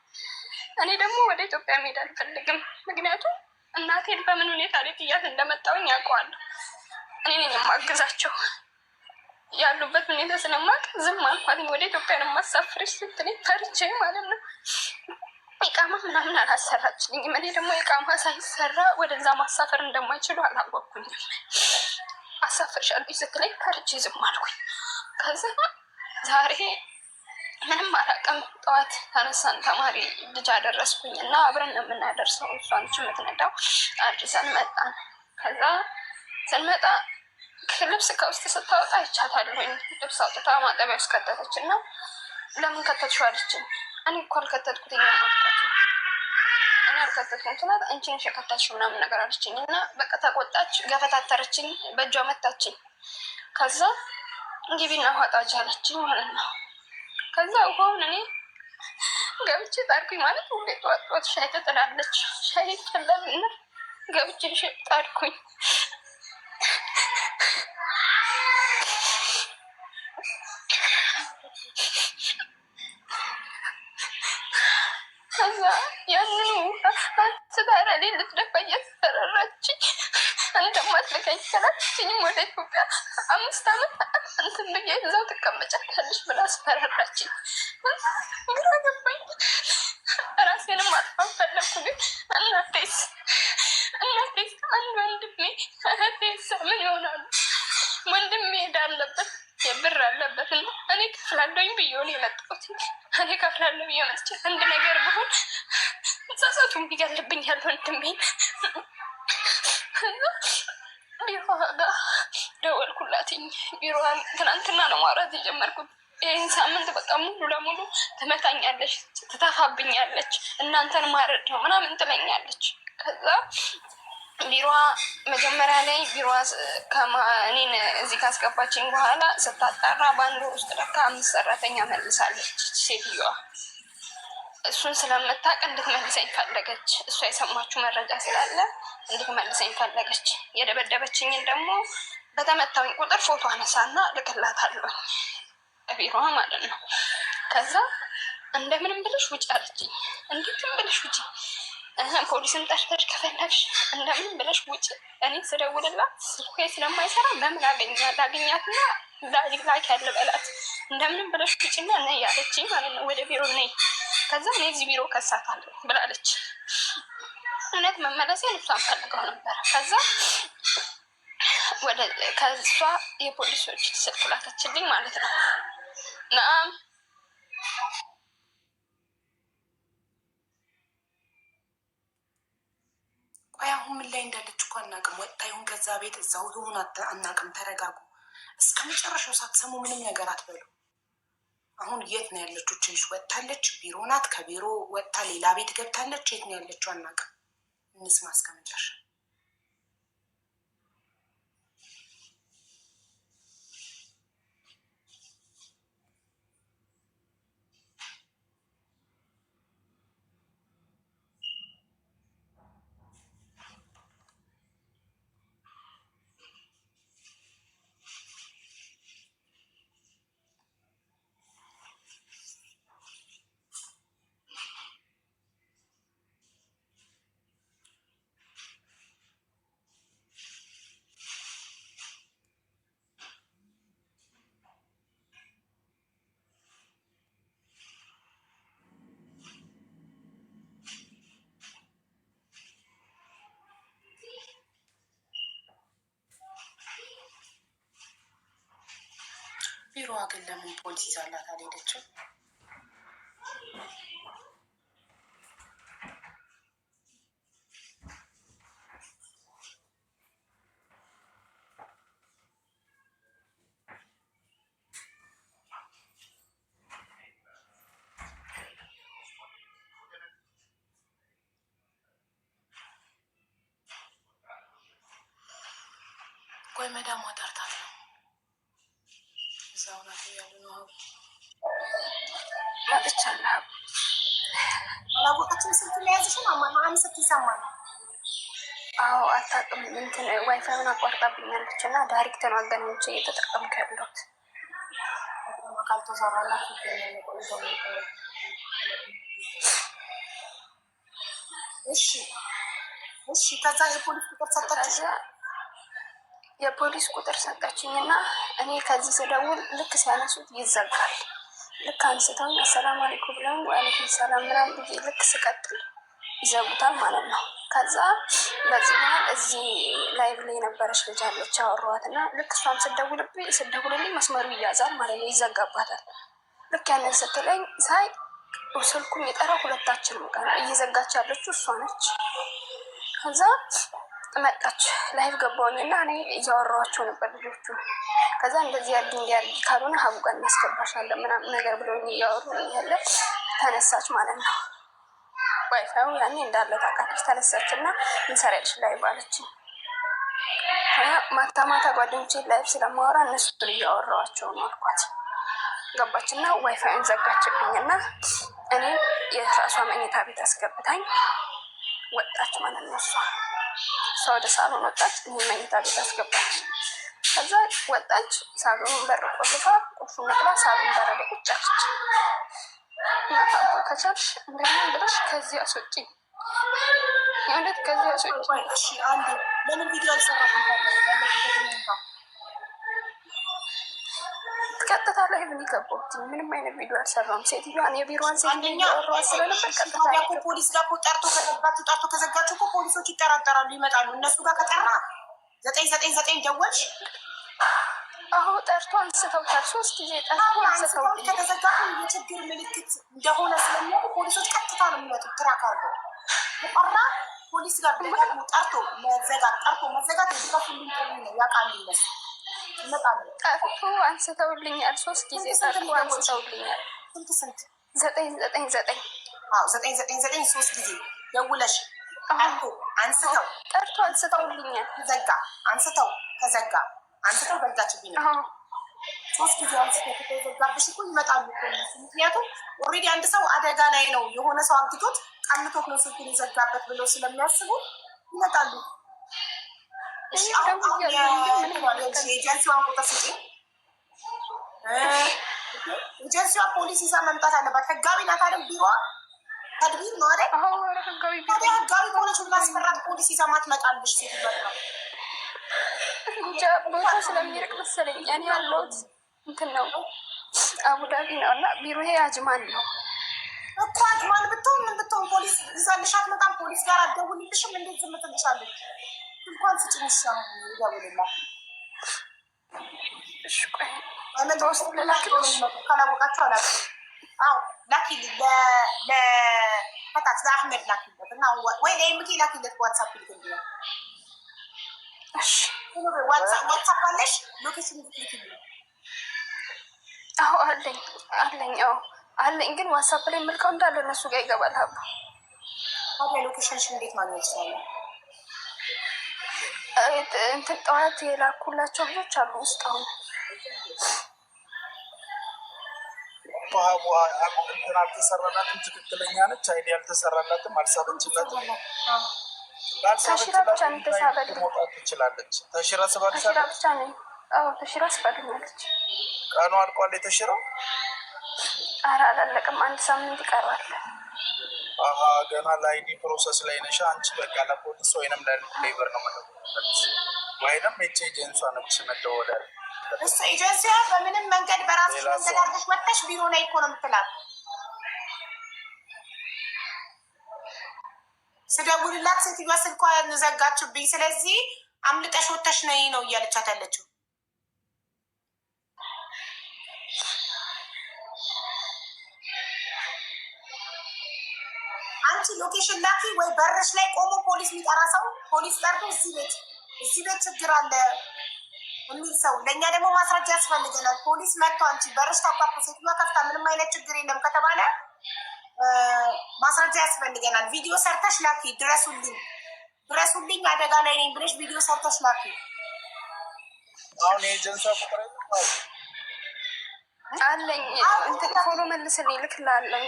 እኔ ደግሞ ወደ ኢትዮጵያ መሄድ አልፈልግም። ምክንያቱም እናቴን በምን ሁኔታ ላይ ጥያት እንደመጣውኝ ያውቀዋለሁ። እኔ ነኝ የማግዛቸው ያሉበት ሁኔታ ስለማውቅ ዝም አልኳት። ወደ ኢትዮጵያ ነው ማሳፈርሽ ስትለኝ ፈርቼ ማለት ነው። ኢቃማ ምናምን አላሰራችልኝም። እኔ ደግሞ ኢቃማ ሳይሰራ ወደዛ ማሳፈር እንደማይችሉ አላወቅኩኝም። አሳፍርሻለሁ ስትለኝ ፈርቼ ዝም አልኩኝ። ከዛ ዛሬ ምንም አላውቅም። ጠዋት ተነሳን ተማሪ ልጅ አደረስኩኝ እና አብረን ነው የምናደርሰው። እሷን የምትነዳው አድርሰን መጣን። ከዛ ስንመጣ ልብስ ከውስጥ ስታወጣ ይቻታለሁኝ። ልብስ አውጥታ ማጠቢያ ውስጥ ከተተች እና ለምን ከተትሽው አለችኝ። እኔ እኮ አልከተትኩትም አልኳት። እኔ አልከተትኩም ስላት አንቺ ነሽ የከተትሽው ምናምን ነገር አለችኝ እና በቃ ተቆጣች። ገፈታተረችኝ፣ በእጇ መታችኝ። ከዛ ግቢና ውሃ ጣጅ አለችኝ ማለት ነው። ከዛ ውሃውን እኔ ገብቼ ጣድኩኝ። ማለት ሁሌ ጠዋት ጠዋት ሻይ ትጥላለች። ሻይ ይፈላል እና ገብቼ ጣድኩኝ። ከዛ ያንኑ ስታራ ላይ ልትደፋ እያስፈራራችኝ እንደማትልከኝ ከላችኝም ወደ ኢትዮጵያ 5 ዓመት እንትን ብዬ እዛው ትቀመጫለሽ ብላ አስፈራራችኝ። ግራ ገባኝ። ራሴንም ማጥፋት ፈለግኩ። ግን እናቴስ አንድ ወንድሜ እህቴስ ምን ይሆናሉ? ወንድሜ ሄዳ አለበት የብር አለበት እና እኔ ከፍላለሁኝ ብዬ ነው የመጣሁት። እኔ ከፍላለሁ ብዬ መጥቼ አንድ ነገር ብሆን ጸጸቱን ቢገልብኛል ወንድሜ። ቢሮ ጋር ደወልኩላትኝ። ቢሮዋን ትናንትና ነው ማውራት የጀመርኩት። ይህን ሳምንት በቃ ሙሉ ለሙሉ ትመታኛለች፣ ትተፋብኛለች፣ እናንተን ማረድ ነው ምናምን ትለኛለች። ከዛ ቢሮዋ መጀመሪያ ላይ ቢሮዋ እኔን እዚህ ካስገባችኝ በኋላ ስታጣራ በአንድ ወር ውስጥ ለካ 5 ሰራተኛ መልሳለች ሴትዮዋ። እሱን ስለምታውቅ እንድትመልሰኝ ፈለገች። እሷ የሰማችው መረጃ ስላለ እንድትመልሰኝ ፈለገች። የደበደበችኝን ደግሞ በተመታውኝ ቁጥር ፎቶ አነሳና ልክላታለሁ ቢሮዋ ማለት ነው። ከዛ እንደምንም ብለሽ ውጭ አለችኝ። እንዴትም ብለሽ ውጭ ፖሊስን ጠርተሽ ከፈለግሽ እንደምንም ብለሽ ውጭ። እኔ ስደውልላት ስልኩ ስለማይሰራ በምን ላገኛትና ላክ ያለ በላት። እንደምንም ብለሽ ውጭና ነይ ያለችኝ ማለት ነው። ወደ ቢሮ ነይ። ከዛ እኔ እዚህ ቢሮ ከሳታለሁ ብላለች። እውነት መመለሴን እሷን ፈልገው ነበር። ከዛ ከሷ የፖሊሶች ስልክ ላከችልኝ ማለት ነው። ናም ቆይ አሁን ምን ላይ እንዳለች እኮ አናውቅም። ወጥታ ይሁን ከዛ ቤት እዛው ይሁን አናውቅም። ተረጋጉ። እስከ መጨረሻው ሳትሰሙ ምንም ነገር አትበሉ። አሁን የት ነው ያለችው? ትንሽ ወጥታለች፣ ቢሮ ናት። ከቢሮ ወጥታ ሌላ ቤት ገብታለች። የት ነው ያለችው አናውቅም። እንስማ እስከ መጨረሻ። ቢሮዋ ግን ለምን ፖሊስ ይዛላት አልሄደችም? ቆይ መዳሟ ጠርታት ነው። መጥቻለሁ። አላወቀችም ስልክ ለያዝሽን ማን ስትሰማ ነው? አዎ አታውቅም። እንትን ዋይፋይውን አቋርጣብኛለች እና ዳይሬክት ነው አገናኝቼ እየተጠቀምኩ ያለሁት። ካልተሰራላት እሺ ከዛ የፖሊስ ቁጥር ሰጠች። የፖሊስ ቁጥር ሰጠችኝ እና እኔ ከዚህ ስደውል ልክ ሲያነሱት ይዘጋል። ልክ አንስተውኝ አሰላሙ አለይኩም ብለው ወአለይኩም ሰላም ምናምን ብዬ ልክ ስቀጥል ይዘጉታል ማለት ነው። ከዛ በዚህ መሀል እዚህ ላይቭ ላይ የነበረች ልጅ አለች አወራኋት እና ልክ እሷም ስደውልልኝ መስመሩ ይያዛል ማለት ነው፣ ይዘጋባታል። ልክ ያንን ስትለኝ ሳይ ስልኩን የጠራው ሁለታችንም ቀን እየዘጋች ያለችው እሷ ነች። ከዛ መጣች፣ ላይቭ ገባሁኝ እና እኔ እያወራኋቸው ነበር ልጆቹ። ከዛ እንደዚህ ያድርጊ እንዲያድርጊ ካልሆነ ሀቡ ጋር እናስገባሻለን ምናምን ነገር ብለውኝ እያወሩ ያለ ተነሳች ማለት ነው። ዋይፋዩ ያኔ እንዳለ ታውቃለች። ተነሳች እና እንሰራልሽ ላይቭ አለችኝ። ማታ ማታ ጓደኞቼ ላይቭ ስለማወራ እነሱን እያወራኋቸው ነው አልኳት። ገባች እና ዋይፋዩን ዘጋችብኝ እና እኔ የራሷ መኝታ ቤት አስገብታኝ ወጣች ማለት ነው። እሷ ወደ ሳሎን ወጣች፣ እኔ መኝታ ቤት አስገባች። ከዛ ወጣች፣ ሳሎኑን በር ቆልፋ ቁልፉን ነቅላ ሳሎን በር ላይ ቁጭ አለች። አባ ከቻልሽ እንደምን ብለሽ ከዚህ አስወጪኝ፣ የእውነት ከዚህ አስወጪኝ። አንድ ለምን ቪዲዮ አልሰራሽም? ቀጥታ ላይ ምን የገባሁት ምንም አይነት ቪዲዮ አልሰራም። ሴትዮዋን የቢሮዋን ሴትዮ እያወራኋት ስለነበር ቀጥታ ፖሊስ ጋር ጠርቶ ከዘጋችሁ እኮ ፖሊሶች ይጠራጠራሉ፣ ይመጣሉ። እነሱ ጋር ከጠራ 999 ደወልሽ? አሁ ጠርቶ አንስተውታል። 3 ጊዜ ጠርቶ አንስተው ከተዘጋ የችግር ምልክት እንደሆነ ስለሚያውቁ ፖሊሶች ቀጥታ ነው የሚመጡት። ትራክ አድርገው ተጠራ ፖሊስ ጋር ደጋግሞ ጠርቶ መዘጋት የድጋፍ ልንጠሩ ነው ያውቃሉ እነሱ ይመጣሉ። ጠርቶ አንስተውልኛል። 3 ጊዜ ጠርቶ አንስተውልኛል። ስንት 999 999 3 ጊዜ ደውለሽ ጠርቶ አንስተውልኛል። ከዘጋ አንስተው ዘጋችብኝ ነው 3 ጊዜ አንስተው ከተዘጋብሽ እኮ ይመጣሉ ፖሊስ። ምክንያቱም ኦልሬዲ አንድ ሰው አደጋ ላይ ነው፣ የሆነ ሰው አግቶት ቀምቶት ነው ስልኩን የዘጋበት ብለው ስለሚያስቡ ይመጣሉ። እሺ አሁን የኤጀንሲዋን ቁጥር ስጪኝ። ኤጀንሲዋ ፖሊስ ይዛ መምጣት አለባት። ህጋዊ ናት አይደል? ቢሮዋ ተድቢር ነው አይደል? ህጋዊ ከሆነች ማስፈራት ፖሊስ ይዛ ማትመጣልሽ ሴት ይበቃል። ቦታ ስለሚርቅ መሰለኝ እኔ ያለሁት እንትን ነው አቡዳቢ ነው እና ቢሮ ይሄ አጅማን ነው እኮ። አጅማን ብትሆን ምን ብትሆን ፖሊስ ይዛልሽ አትመጣም። ፖሊስ ጋር አትደውልልሽም። እንዴት ዝም ትልሻለች? እንኳን ስጭኝ ይሻል ይደውልላት። እሺ ቆይ ካላወቃችሁ አላውቅም። አዎ ላኪልኝ ለፈታት ለአህመድ ላኪለት እና ወይ ለኤምኬ ላኪለት ዋትሳፕ ይልክልኝ። እሺ ዋትሳፕ አለሽ? ሎኬሽን ልክልኝ። አዎ አለኝ። አዎ አለኝ፣ ግን ዋትሳፕ ላይ መልካው እንዳለ እነሱ ጋር ይገባል። ሀቡ ታዲያ ሎኬሽንሽን እንዴት ማግኘት ይችላል? እንትን ጠዋት የላኩላቸው ልጆች አሉ ውስጥ። አሁን እንትን አልተሰራላትም። ትክክለኛ ነች። አይዲ አልተሰራላትም። አልሳበችላትም። ተሽራ ብቻ ነው የተሳበልኝ። መውጣት ትችላለች። ተሽራ ተሽራ ብቻ ነው። አዎ ተሽራ ስባልኛለች። ቀኑ አልቋል የተሽራው? ኧረ አላለቅም። 1 ሳምንት ይቀራል። ገና ለአይዲ ፕሮሰስ ላይ ነሽ አንቺ። በቃ ለፖሊስ ወይንም ለሌበር ነው መደወልሽ፣ ወይንም ኤጀንሷ ነች መደወል። እሱ ኤጀንሲዋ በምንም መንገድ በራስሽ መንገድ አድርገሽ ወጥተሽ ቢሮ ላይ እኮ ነው የምትላት። ስደውልላት ሴትዮዋ ስልኳን ዘጋችብኝ፣ ስለዚህ አምልጠሽ ወጥተሽ ነይ ነው እያለቻት ያለችው። አንቺ ሎኬሽን ላኪ ወይ በርሽ ላይ ቆሞ ፖሊስ የሚጠራ ሰው ፖሊስ ጠርቶ እዚህ ቤት ችግር አለ የሚል ሰው፣ ለእኛ ደግሞ ማስረጃ ያስፈልገናል። ፖሊስ መጥቶ አንቺ በርሽ ታኳኩ ሴትዮዋ ከፍታ ምንም አይነት ችግር የለም ከተባለ ማስረጃ ያስፈልገናል። ቪዲዮ ሰርተሽ ላኪ። ድረሱልኝ አደጋ ላይ ነኝ ብለሽ ቪዲዮ ሰርተሽ ላኪ። አሁን የኤጀንሳ ቁጥር አለኝ እንትን ፎሎ መልስልኝ ልክላለሁ።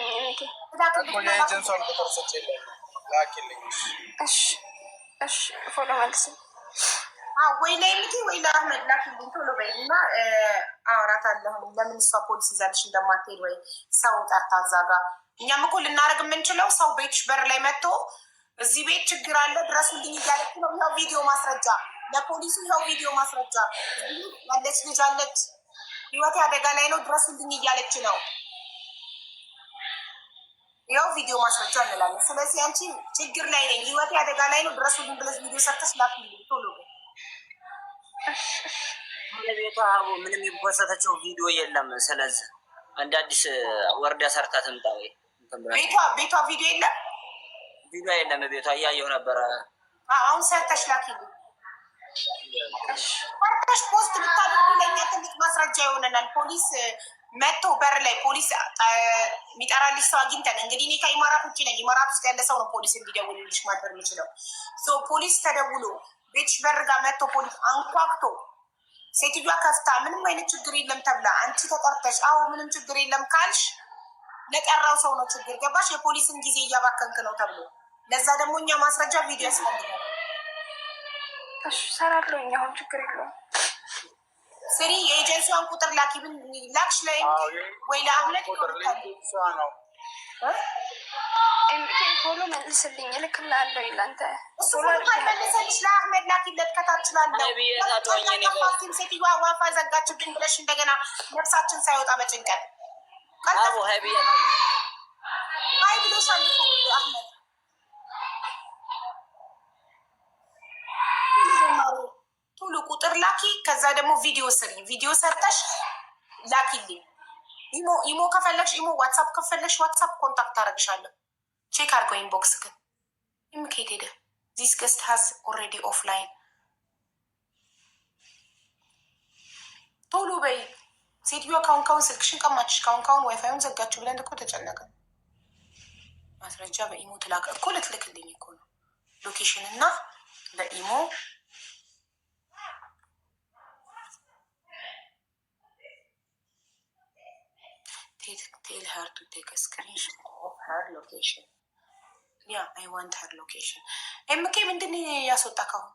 የኤጀንሷን ቁጥር ስጭኝ ላኪልኝ። እሺ ፎሎ መልስልኝ ወይ ለይምቲ ወይ ለአህመድ ላኪልኝ ቶሎ በይ እና አወራታለሁ። ለምን እሷ ፖሊስ ይዛልሽ እንደማትሄድ ወይ ሰው ጠርታ እዛ ጋር እኛም እኮ ልናደርግ የምንችለው ሰው ቤትሽ በር ላይ መጥቶ እዚህ ቤት ችግር አለ ድረሱልኝ እያለች ነው። ይኸው ቪዲዮ ማስረጃ ለፖሊሱ፣ ይኸው ቪዲዮ ማስረጃ ያለች ልጅ አለች፣ ህይወቴ አደጋ ላይ ነው ድረሱልኝ እያለች ነው። ይኸው ቪዲዮ ማስረጃ እንላለን። ስለዚህ አንቺ ችግር ላይ ነኝ፣ ህይወቴ አደጋ ላይ ነው ድረሱልኝ ብለሽ ቪዲዮ ሰርተሽ ላኪልኝ ቶሎ። ቤቷ ምንም የፖሰተችው ቪዲዮ የለም። ስለዚህ አንድ አዲስ ወርዳ ሰርታ ትምጣ ወይ ቤቷ ቪዲዮ የለም፣ ቪዲዮ የለም ቤቷ። እያየሁ ነበረ። አሁን ሰርተሽ ላኪልኝ። ሰርተሽ ፖስት ብታደርጉ ለእኛ ትልቅ ማስረጃ ይሆነናል። ፖሊስ መጥቶ በር ላይ ፖሊስ የሚጠራልሽ ሰው አግኝተን እንግዲህ እኔ ከኢማራት ውጭ ነኝ። ኢማራት ውስጥ ያለ ሰው ነው ፖሊስ እንዲደውልልሽ ማድረግ የሚችለው። ፖሊስ ተደውሎ ቤትሽ በር ጋር መጥቶ ፖሊስ አንኳክቶ ሴትዮዋ ከፍታ ምንም አይነት ችግር የለም ተብላ አንቺ ተጠርተሽ አዎ ምንም ችግር የለም ካልሽ ለጠራው ሰው ነው ችግር ገባሽ? የፖሊስን ጊዜ እያባከንክ ነው ተብሎ ለዛ ደግሞ እኛ ማስረጃ ቪዲዮ ያስፈልጋል። ሰራለሁ አሁን ችግር የለውም። ስሪ የኤጀንሲዋን ቁጥር ላኪ ብን ላክሽ ላይ ወይ ለአህመድ ነው ፎሎ መልስልኝ እልክልሃለሁ። ይላንተ እሱ መልሰልሽ ለአህመድ ላኪለት ከታችላለሁ። ሴትዮዋ ዋፋ ዘጋችብን ብለሽ እንደገና ነፍሳችን ሳይወጣ በጭንቀት አይ ብሎሻል እኮ አህመድ። ቶሎ ቁጥር ላኪ፣ ከዛ ደግሞ ቪዲዮ ስሪ። ቪዲዮ ሰርተሽ ላኪልኝ። ኢሞ ከፈለግሽ ኢሞ፣ ዋትሳፕ ከፈለግሽ ዋትሳፕ ኮንታክት አደረግሻለሁ። ቼክ አድርገው ኢንቦክስ። ግን ኢምኬት ሄደ ዚስ ገስት ሀዝ ኦልሬዲ ኦፍላይን። ቶሎ በይ ሴትዮዋ ካሁን ካሁን ስልክሽን ቀማችሽ፣ ካሁን ካሁን ዋይፋዩን ዘጋችሁ ብለን እኮ ተጨነቀ። ማስረጃ በኢሞ ትላክ እኮ ልትልክልኝ እኮ ነው። ሎኬሽን እና በኢሞ tell her to take a screenshot of her location. Yeah, I want her location. ኤምኬ ምንድን ያስወጣ ካሁን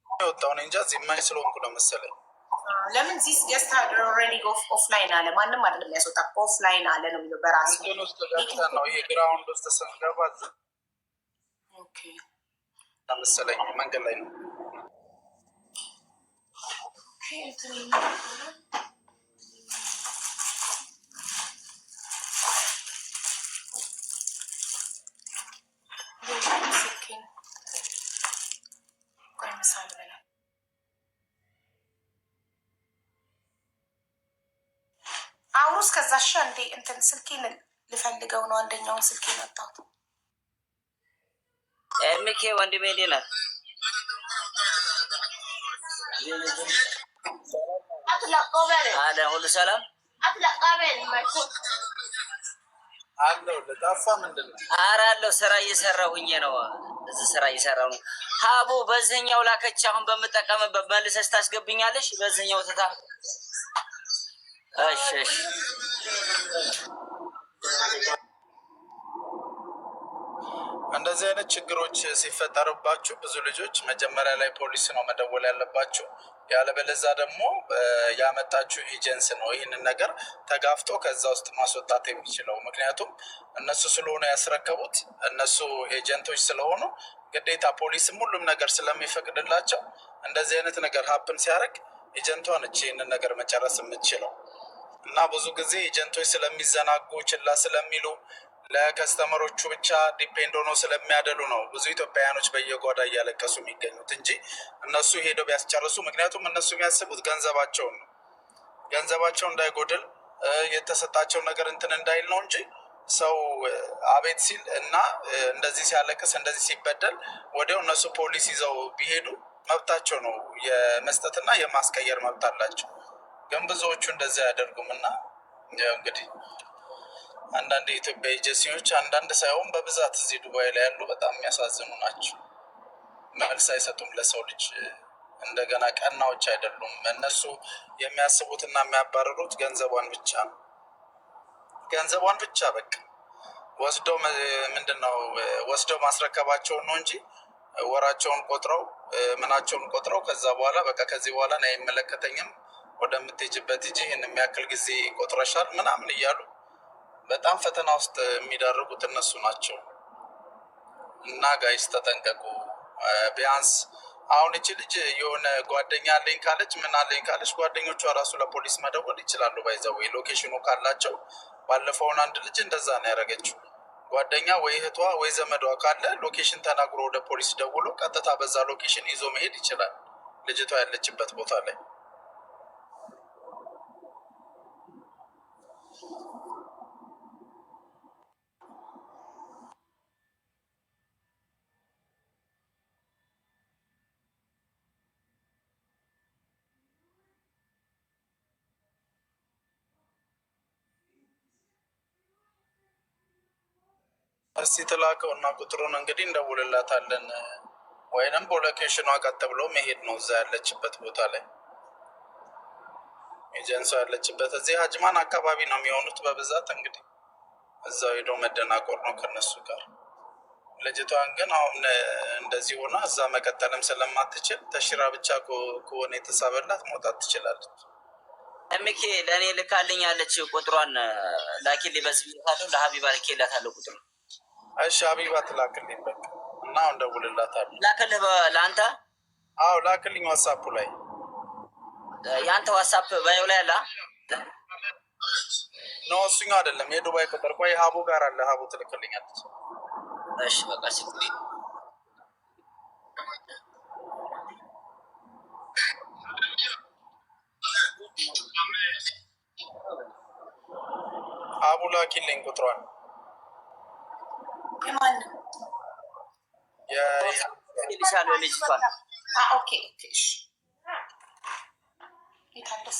የወጣውን እንጃ ዚማኝ ስለሆንኩ ነው መሰለኝ። ለምን ዚስ ገስት ኦልሬዲ ኦፍላይን አለ። ማንም አይደለም ያስወጣ ኦፍላይን አለ ነው የሚለው በራሱ ውስጥ ገብተን ነው ይሄ ግራውንድ ውስጥ ስንገባ መሰለኝ መንገድ ላይ ነው። አውሩስ ከዛሻ እንዴ እንትን ስልኬን ልፈልገው ነው። አንደኛውን ስልኬ መጣሁት። ኤምኬ ወንድሜ እንዴት ነህ? አለ ሁሉ ሰላም አለው። ለጣፋ ምንድን ነው? ኧረ አለው ስራ እየሰራሁኝ ነው። እዚህ ስራ እየሰራሁ ነው። ሀቡ በዚህኛው ላከች። አሁን በምጠቀምበት መልሰሽ ታስገብኛለሽ በዚህኛው ትታ። እሺ እሺ እንደዚህ አይነት ችግሮች ሲፈጠሩባችሁ ብዙ ልጆች መጀመሪያ ላይ ፖሊስ ነው መደወል ያለባችሁ። ያለበለዛ ደግሞ ያመጣችሁ ኤጀንስ ነው ይህንን ነገር ተጋፍጦ ከዛ ውስጥ ማስወጣት የሚችለው። ምክንያቱም እነሱ ስለሆነ ያስረከቡት፣ እነሱ ኤጀንቶች ስለሆኑ ግዴታ ፖሊስም ሁሉም ነገር ስለሚፈቅድላቸው እንደዚህ አይነት ነገር ሀፕን ሲያደርግ ኤጀንቷ ነች ይህንን ነገር መጨረስ የምትችለው። እና ብዙ ጊዜ ኤጀንቶች ስለሚዘናጉ ችላ ስለሚሉ ለከስተመሮቹ ብቻ ዲፔንድ ሆኖ ስለሚያደሉ ነው ብዙ ኢትዮጵያውያኖች በየጓዳ እያለቀሱ የሚገኙት እንጂ እነሱ ሄደው ቢያስጨርሱ፣ ምክንያቱም እነሱ የሚያስቡት ገንዘባቸውን ነው። ገንዘባቸው እንዳይጎድል የተሰጣቸው ነገር እንትን እንዳይል ነው እንጂ ሰው አቤት ሲል እና እንደዚህ ሲያለቅስ እንደዚህ ሲበደል ወዲያው እነሱ ፖሊስ ይዘው ቢሄዱ መብታቸው ነው። የመስጠትና የማስቀየር መብት አላቸው። ግን ብዙዎቹ እንደዚህ አያደርጉም። እና እንግዲህ አንዳንድ የኢትዮጵያ ኤጀንሲዎች አንዳንድ ሳይሆን በብዛት እዚህ ዱባይ ላይ ያሉ በጣም የሚያሳዝኑ ናቸው። መልስ አይሰጡም ለሰው ልጅ እንደገና ቀናዎች አይደሉም። እነሱ የሚያስቡትና የሚያባረሩት ገንዘቧን ብቻ ነው። ገንዘቧን ብቻ በቃ ወስደው ምንድን ነው ወስደው ማስረከባቸውን ነው እንጂ ወራቸውን ቆጥረው ምናቸውን ቆጥረው ከዛ በኋላ በቃ ከዚህ በኋላ ነው አይመለከተኝም፣ ወደምትሄጂበት ሂጂ፣ ይህን የሚያክል ጊዜ ቆጥረሻል ምናምን እያሉ በጣም ፈተና ውስጥ የሚዳርጉት እነሱ ናቸው። እና ጋይስ ተጠንቀቁ። ቢያንስ አሁን እቺ ልጅ የሆነ ጓደኛ አለኝ ካለች ምን አለኝ ካለች ጓደኞቿ ራሱ ለፖሊስ መደወል ይችላሉ። ባይዘው ሎኬሽኑ ካላቸው ባለፈውን አንድ ልጅ እንደዛ ነው ያደረገችው። ጓደኛ ወይ እህቷ ወይ ዘመዷ ካለ ሎኬሽን ተናግሮ ወደ ፖሊስ ደውሎ ቀጥታ በዛ ሎኬሽን ይዞ መሄድ ይችላል ልጅቷ ያለችበት ቦታ ላይ። እስቲ ትላከው እና ቁጥሩን እንግዲህ እንደውልላታለን፣ ወይንም በሎኬሽኗ ቀጥ ብሎ መሄድ ነው እዛ ያለችበት ቦታ ላይ። ኤጀንሷ ያለችበት እዚህ ሀጅማን አካባቢ ነው የሚሆኑት በብዛት። እንግዲህ እዛው ሄዶ መደናቆር ነው ከነሱ ጋር። ልጅቷን ግን አሁን እንደዚህ ሆና እዛ መቀጠልም ስለማትችል ተሽራ ብቻ ከሆነ የተሳበላት መውጣት ትችላለች። ሚኪ ለእኔ ልካልኝ ያለች ቁጥሯን ላኪልኝ። በዚህ ካለው ለሀቢባ ልኬላታለሁ ቁጥሩ። እሺ ሀቢባ ትላክልኝ በቃ እና አሁን ደውልላታለሁ። ላክልህ ለአንተ? አዎ ላክልኝ ዋትሳፑ ላይ። የአንተ ዋትሳፕ ባየው ላይ አለ? ኖ እሱኛው አይደለም፣ የዱባይ ቁጥር። ቆይ ሀቡ ጋር አለ፣ ሀቡ ትልክልኛለች። እሺ በቃ ሲኩሊ ሀቡ ላኪልኝ ቁጥሯን። የማን ይልሻል ልጅቷን? ኦኬ እሺ። ይታደስ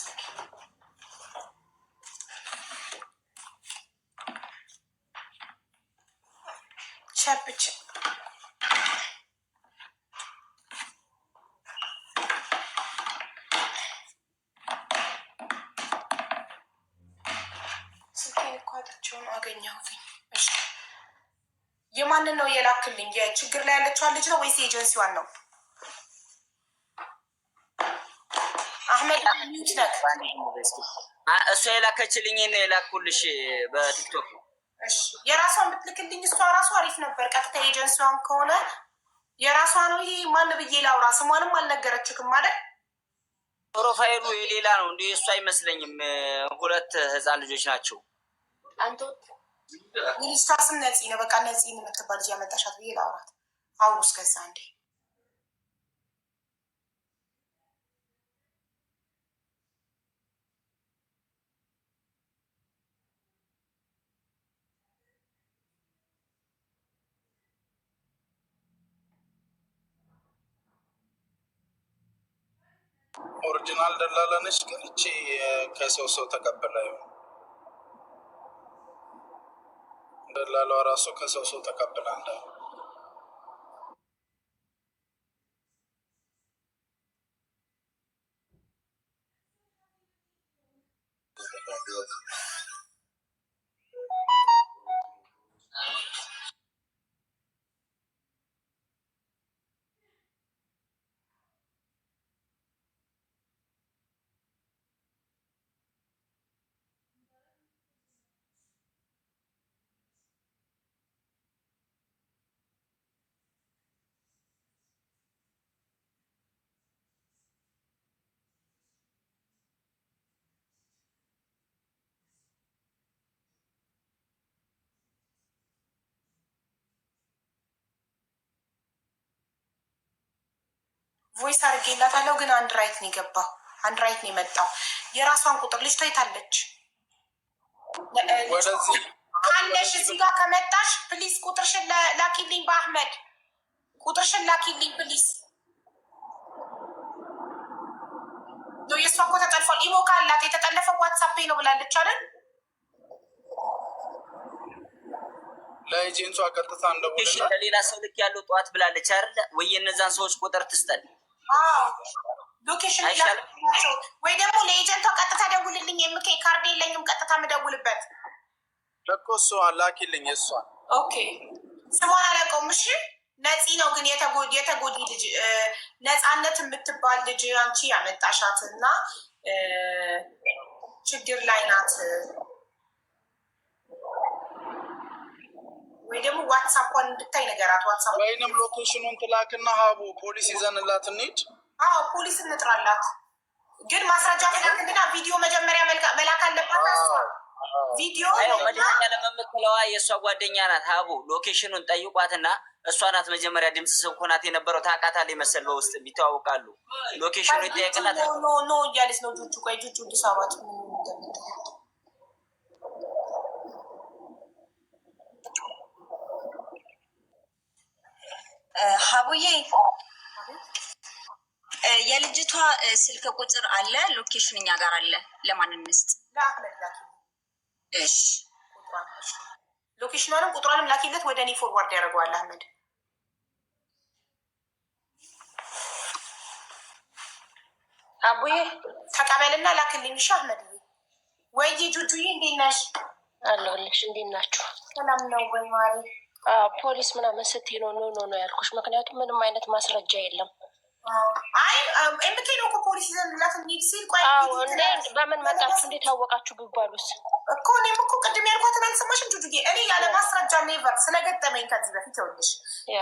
ቸብች ስልኬን እኮ አጥቼውን አገኘሁትኝ። እሺ የማንን ነው የላክልኝ? የችግር ላይ ያለችዋን ልጅ ነው ወይስ ኤጀንሲዋን ነው? አህመድ እሷ የላከችልኝ ነው የላኩልሽ በቲክቶክ። የራሷ የምትልክልኝ እሷ ራሷ አሪፍ ነበር። ቀጥታ ኤጀንሲዋን ከሆነ የራሷ ነው። ይሄ ማን ብዬ ላውራ? ስሟንም አልነገረችክም ማለት ፕሮፋይሉ የሌላ ነው እንዲ እሱ አይመስለኝም። ሁለት ህፃን ልጆች ናቸው። የልጅቷ ስም ነፂ ነው። በቃ ነፂ የምትባል ልጅ ያመጣሻት ብዬ ላውራት። አውሩ እስከዛ እንዴ ኦሪጂናል ደላላ ነች። ግን እቺ ከሰው ሰው ተቀበላ ይሆን? ደላላዋ ራሱ ከሰው ሰው ተቀበላ እንዳ ቮይስ አድርጌላታለሁ። ግን አንድ ራይት ነው የገባው፣ አንድ ራይት ነው የመጣው። የራሷን ቁጥር ልጅቷ የታለች? ካለሽ እዚህ ጋር ከመጣሽ ፕሊዝ ቁጥርሽን ላኪልኝ። በአህመድ ቁጥርሽን ላኪልኝ ፕሊዝ። የእሷ እኮ ተጠልፏል። ኢሞ ካላት የተጠለፈው ዋትሳፕ ነው ብላለች አይደል? ለኤጀንሷ ቀጥታ እንደሆነ ለሌላ ሰው ልክ ያለው ጠዋት ብላለች አይደል? ወይ የእነዛን ሰዎች ቁጥር ትስጠን። ሎኬሽን ወይ ደግሞ ለኤጀንቷ ቀጥታ ደውልልኝ። የምኬ ካርድ የለኝም ቀጥታ ምደውልበት እኮ እሷን ላኪልኝ። እሷን ኦኬ ስሟን አላውቀውም። እሺ ነፂ ነው ግን የተጎጂ ልጅ ነፃነት የምትባል ልጅ አንቺ ያመጣሻት እና ችግር ላይ ናት። ወይ ደግሞ ዋትሳፕን እንድታይ ነገራት። ዋትሳፕ ወይንም ሎኬሽኑን ትላክና ሀቡ ፖሊስ ይዘንላት እንሂድ። አዎ ፖሊስ እንጥራላት። ግን ማስረጃ መላክና ቪዲዮ መጀመሪያ መላክ አለባት። ቪዲዮ መድኃኒዓለም የምትለዋ የእሷ ጓደኛ ናት። ሀቡ ሎኬሽኑን ጠይቋትና እሷ ናት መጀመሪያ ድምፅ ስልክ ሆናት የነበረው። ታውቃታለች መሰል በውስጥ ቢተዋወቃሉ። ሎኬሽኑ ይጠየቅና ኖ እያለች ነው ጁጁ። ቆይ ጁጁ እንዲሳባት ሀቡዬ የልጅቷ ስልክ ቁጥር አለ፣ ሎኬሽን እኛ ጋር አለ። ለማን እንስጥ? እሺ ሎኬሽኗንም ቁጥሯንም ላኪለት። ወደ እኔ ፎርዋርድ ያደርገዋል አህመድ። አቡዬ ተቀበልና ላክልኝ። እሺ አህመድ ወይ ጁጁዬ እንዴት ነሽ? አለሁልሽ። እንዴት ናችሁ? ሰላም ነው ወይ ማሪ? ፖሊስ ምናምን ስትይ ነው ያልኩሽ። ምክንያቱም ምንም አይነት ማስረጃ የለም። አይ ኤምኬ ነው እኮ ፖሊስ ይዘንላት እንሂድ ሲል ቆይ በምን መጣችሁ እንዴት አወቃችሁ ቢባሉስ እኮ እኔም እኮ ቅድም ያልኳትን አልሰማሽም ጁጁዬ? እኔ ያለ ማስረጃ ኔቨር ስለገጠመኝ ከዚህ በፊት ይኸውልሽ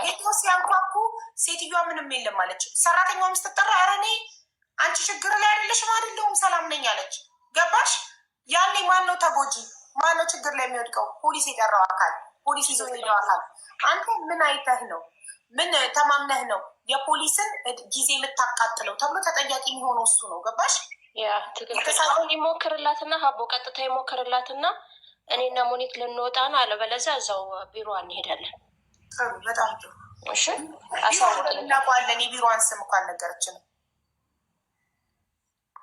ጌቶ ሲያንኳኩ ሴትዮዋ ምንም የለም አለች። ሰራተኛዋም ስትጠራ ኧረ እኔ አንቺ ችግር ላይ አይደለሽም አይደለሁም ሰላም ነኝ አለች። ገባሽ? ያኔ ማን ነው ተጎጂ? ማን ነው ችግር ላይ የሚወድቀው? ፖሊስ የጠራው አካል፣ ፖሊስ ይዞ ሄደው አካል። አንተ ምን አይተህ ነው? ምን ተማምነህ ነው የፖሊስን ጊዜ የምታቃጥለው? ተብሎ ተጠያቂ የሚሆነው እሱ ነው። ገባሽ? ያ ትክክል። አሁን ይሞክርላትና ሀቦ ቀጥታ ይሞክርላትና እኔና ሞኒት ልንወጣ ነው። አለበለዚያ እዛው ቢሮ እንሄዳለን። በጣም ጥሩ። እሺ እናውቀዋለን። የቢሮዋን ስም እኮ አልነገረችንም።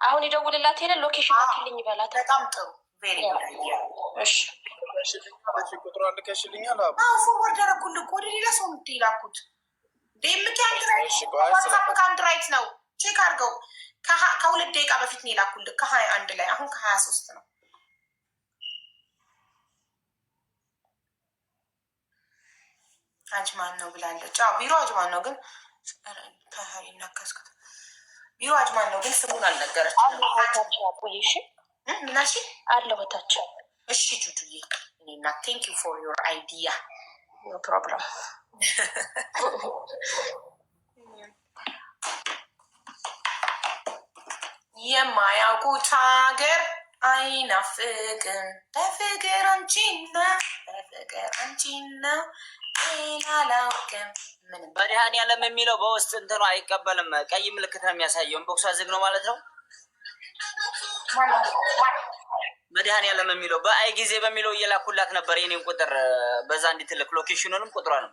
አሁን ይደውልላት ሄደ። ሎኬሽን ላኪልኝ ይበላት። በጣም ጥሩ። እሺ ቁጥሯን ልከሽልኛል? ፎርዋርድ ያደረኩልህ እኮ ወደ ሌላ ሰው የምትላኩት ዋትሳፕ ከአንድ ራይት ነው። ቼክ አድርገው። ከ2 ደቂቃ በፊት ነው የላኩልህ። ከ21 ላይ አሁን ከ23 ነው። አጅማን ነው ብላለች። ቢሮ አጅማን ነው ግን ናከስኩት። ቢሮ አጅማን ነው ግን ስሙን አልነገረችም። ምናሽ አለሁታቸው። እሺ ጁጁዬ እኔና ቴንክ ዩ ፎር ዮር አይዲያ። ኖ ፕሮብለም። የማያውቁት ሀገር አይናፍቅም። በፍቅር አንቺና በፍቅር አንቺና ሌላ አላውቅም። ምንም መድኃኒዓለም የሚለው በውስጥ እንትኑ አይቀበልም። ቀይ ምልክት ነው የሚያሳየው። ቦክሷ ዝግ ነው ማለት ነው። መድኃኒዓለም የሚለው በአይ ጊዜ በሚለው እየላኩላት ነበር የኔን ቁጥር በዛ እንዲትልክ ሎኬሽኑንም ቁጥሯንም።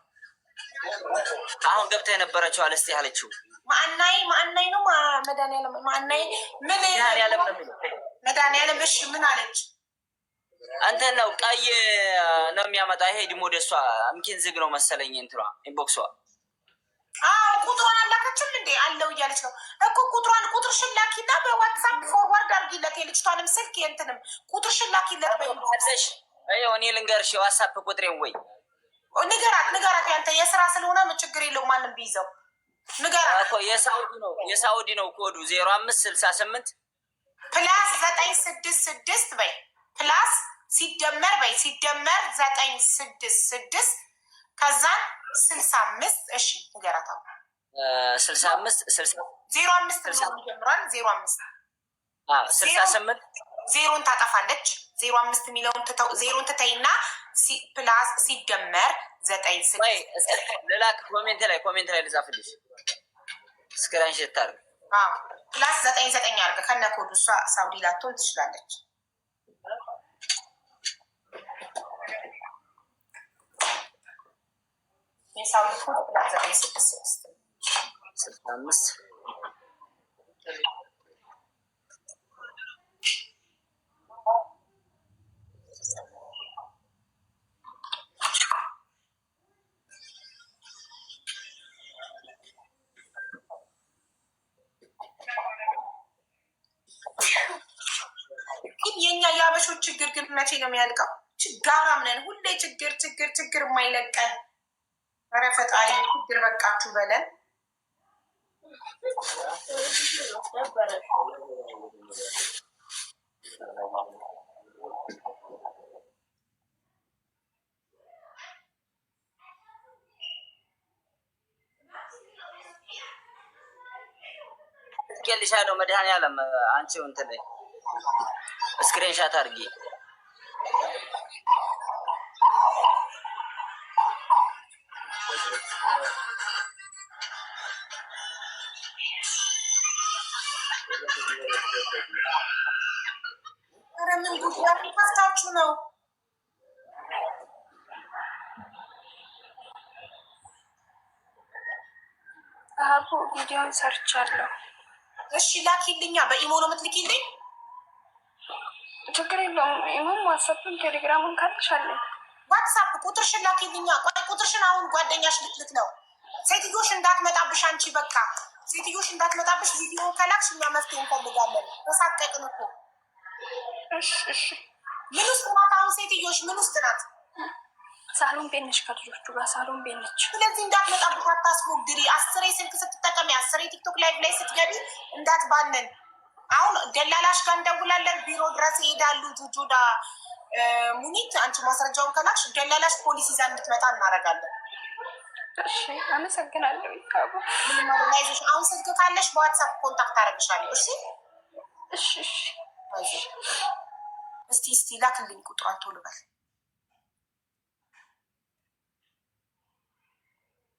አሁን ገብታ የነበረችው አለስቲ ያለችው ማአናይ ነው መድኃኒዓለም ማአናይ ምን መድኃኒዓለም ነው የሚለው መድኃኒዓለም። እሺ ምን አለች? እንትን ነው ቀይ ነው የሚያመጣ። ይሄ ዲሞደሷ አምኪን ዝግ ነው መሰለኝ እንትሯ ኢንቦክሷ። ቁጥሯን አላከችም እንዴ? አለው እያለች ነው እኮ ቁጥር ሽላኪና በዋትሳፕ ፎርዋርድ አድርጊለት። የልጅቷንም ስልክ የእንትንም ቁጥር ሽላኪለት በኢንቦክስ። እኔ ልንገርሽ የዋትሳፕ ቁጥሬን ወይ ንገራት። ያንተ የስራ ስለሆነ ችግር የለውም ማንም ቢይዘው ንገራት እኮ። የሳውዲ ነው ኮዱ 0568 ፕላስ 966 በይ ፕላስ ሲደመር በይ ሲደመር 966 ከዛን 65 እሺ ንገራት። 65 05 ጀምሯል 05 68 ዜሮን ታጠፋለች። 05 የሚለውን ዜሮን ትተይና ፕላስ ሲደመር 96 ልላክ ኮሜንት ላይ ልጻፍልሽ ስክራንሾት ታርግ ፕላስ 99 አድርገህ ከነ ኮዱ እሷ ሳውዲ ላትሆን ትችላለች። የሳውዲ ኮድ ፕላስ 966 65 65 የኛ የአበሾች ችግር ግን መቼ ነው የሚያልቀው? ችጋራም ነን ሁሌ ችግር ችግር ችግር የማይለቀን። ኧረ ፈጣሪ ችግር በቃችሁ በለን። ልሻለው መድኃኒዓለም አንቺው እንትን ላይ ስክሪንሻት አድርጊ። ኧረ ምን ጉድ ከፍታችሁ ነው? አቡ ቪዲዮን ሰርቻለሁ። እሺ ላኪልኛ። በኢሞ ነው የምትልኪልኝ? ችግር የለውም። ኢሞም ዋትሳፕም ቴሌግራምም ካለሻለኝ። ዋትሳፕ ቁጥርሽን ላኪልኛ። ቆይ ቁጥርሽን አሁን ጓደኛሽ ልትልክ ነው። ሴትዮሽ እንዳትመጣብሽ አንቺ በቃ ሴትዮሽ እንዳትመጣብሽ ቪዲዮ ከላክሽ እኛ መፍትሄ እንፈልጋለን። ተሳቀቅን እኮ። እሺ ምን ውስጥ ናት አሁን ሴትዮሽ? ምን ውስጥ ናት? ሳሎን ቤት ነች፣ ከልጆቹ ጋር ሳሎን ቤት ነች። ስለዚህ እንዳትመጣብሽ አታስፎግሪ። 10 ስልክ ስትጠቀሚ 10 ቲክቶክ ላይቭ ላይ ስትገቢ እንዳትባንን። አሁን ደላላሽ ጋር እንደውላለን። ቢሮ ድረስ ይሄዳሉ። ጁጁዳ ሙኒት አንቺ ማስረጃውን ከላክሽ ደላላሽ ፖሊስ ይዛ እንድትመጣ እናደርጋለን። እሺ አመሰግናለሁ። ይካቡ ምንም አይዞሽ። አሁን ስልክ ካለሽ በዋትሳፕ ኮንታክት አደርግሻለሁ። እሺ እስቲ ላክልኝ ቁጥሯን ቶሎ በል።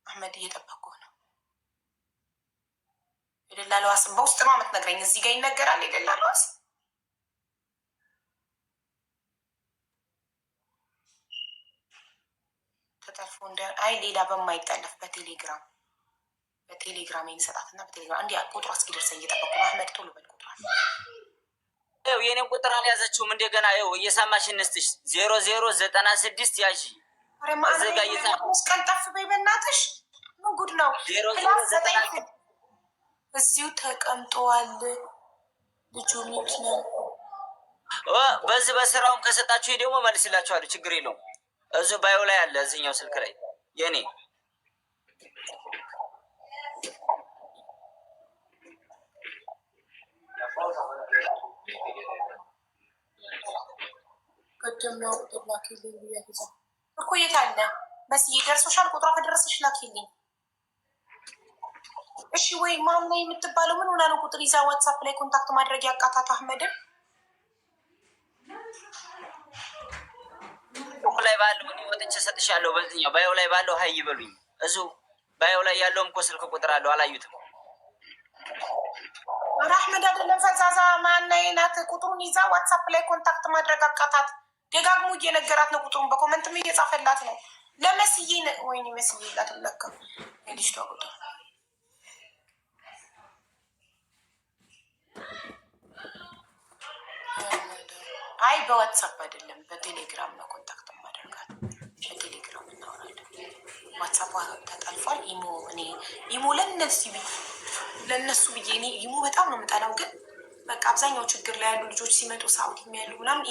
አህመድ እየጠበቁ ነው። የደላላዋ ስም በውስጥ ነው የምትነግረኝ። እዚህ ጋር ይነገራል የደላላዋ ስም። ተጠልፎ አይ ሌላ በማይጠለፍ በቴሌግራም የሚሰጣትና በቴሌግራም እንዲ ቁጥሯ እስኪደርሰኝ እየጠበቁ ነው። አህመድ ቶሎ በል ቁጥሯን። ይኸው የኔን ቁጥር አልያዘችውም። እንደገና ይኸው እየሰማሽ እንስትሽ 0096 ያዥ ቀልጠፍ በይ በእናትሽ። ምን ጉድ ነው? እዚሁ ተቀምጠዋል ልጁ። ሚት ነው በዚህ በስራውን ከሰጣችሁ ደግሞ መልስላችኋለሁ። ችግር የለውም። እዚሁ ባዮ ላይ አለ፣ እዚህኛው ስልክ ላይ የኔ ቅድም ነው ቁጥር ላኪልኝ ብያለሁ እኮ። የት አለ መስዬ? ደርሶሻል? ቁጥሯ ከደረሰሽ ላኪልኝ እሺ። ወይ ማን ነው የምትባለው? ምን ሆና ነው ቁጥር ይዛ ዋትሳፕ ላይ ኮንታክት ማድረግ ያቃታት አህመድን? ላይ ባለው እኔ ወጥቼ ሰጥሻለሁ። በዚህኛው ባዮ ላይ ባለው ሀይ ይበሉኝ። እዚሁ ባዮ ላይ ያለውም እኮ ስልክ ቁጥር አለው። አላዩትም? ኧረ አህመድ አይደለም ፈዛዛ ማናዬ ናት። ቁጥሩን ይዛ ዋትሳፕ ላይ ኮንታክት ማድረግ አቃታት። ደጋግሞ እየነገራት ነው። ቁጥሩን በኮመንትም እየጻፈላት ነው። ለመስዬ ወይኔ መስዬ ላት ለካ ልጅቷ ቁጥር አይ በዋትሳፕ አይደለም በቴሌግራም ነው ኮንታክት ማደርጋት። በቴሌግራም እናወራለን። ዋትሳፕ ተጠልፏል። ኢሞ ለነሱ ብዬ እኔ ኢሞ በጣም ነው የምጠላው። ግን በቃ አብዛኛው ችግር ላይ ያሉ ልጆች ሲመጡ ሳውዲ የሚያሉ ምናምን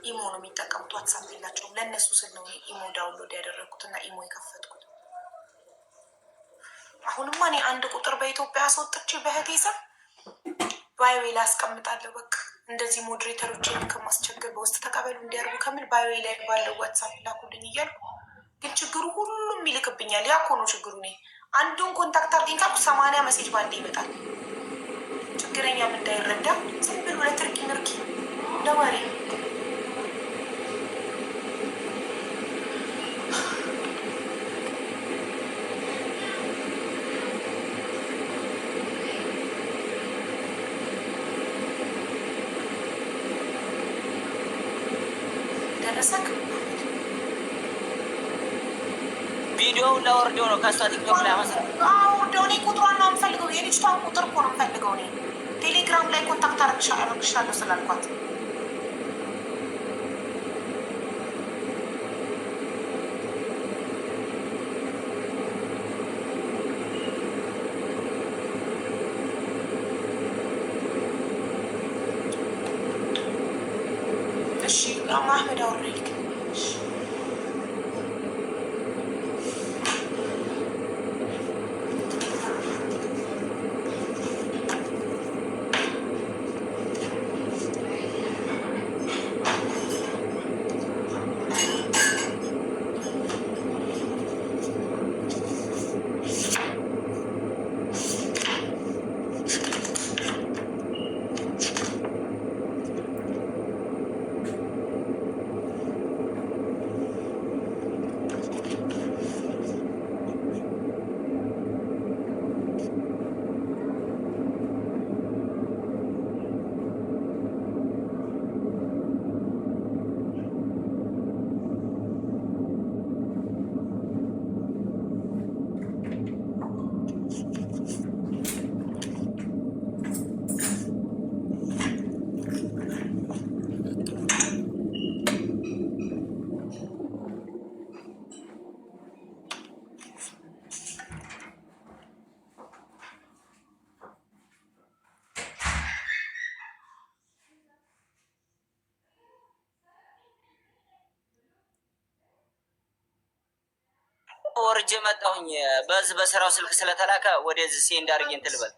ኢሞ ነው የሚጠቀሙት። ዋትሳፕ የላቸውም። ለእነሱ ስል ነው ኢሞ ዳውንሎድ ያደረግኩት እና ኢሞ የከፈትኩት። አሁንማ እኔ አንድ ቁጥር በኢትዮጵያ አስወጥቼ በህቴ ስም ባዮ ላይ አስቀምጣለሁ። በቃ እንደዚህ ሞዴሬተሮችን ከማስቸገር በውስጥ ተቀበሉ እንዲያርጉ ከምን ባዮ ላይ ባለው ዋትሳፕ ላኩልኝ እያልኩ ግን ችግሩ ሁሉም ይልክብኛል። ያ እኮ ነው ችግሩ። እኔ አንዱን ኮንታክት አድርገኝ ካልኩ 80 መሴጅ ባንዴ ይመጣል። ችግረኛም እንዳይረዳ ዝም ብሎ ለትርኪ ምርኪ ለወሬ ደረሰክ። ቪዲዮውን ላወርደው ነው ከሷ ቲክቶክ ላይ ወርደው። እኔ ቁጥሯን ነው የምፈልገው። የልጅቷን ቁጥር እኮ ነው የምፈልገው። እኔ ቴሌግራም ላይ ኮንታክት አረግሻለሁ ስላልኳት እሺ አህመድ አውሬልክ ወርጄ መጣሁኝ። በዚህ በስራው ስልክ ስለተላከ ወደዚህ ሴ እንዳርጌ እንትን ልበል።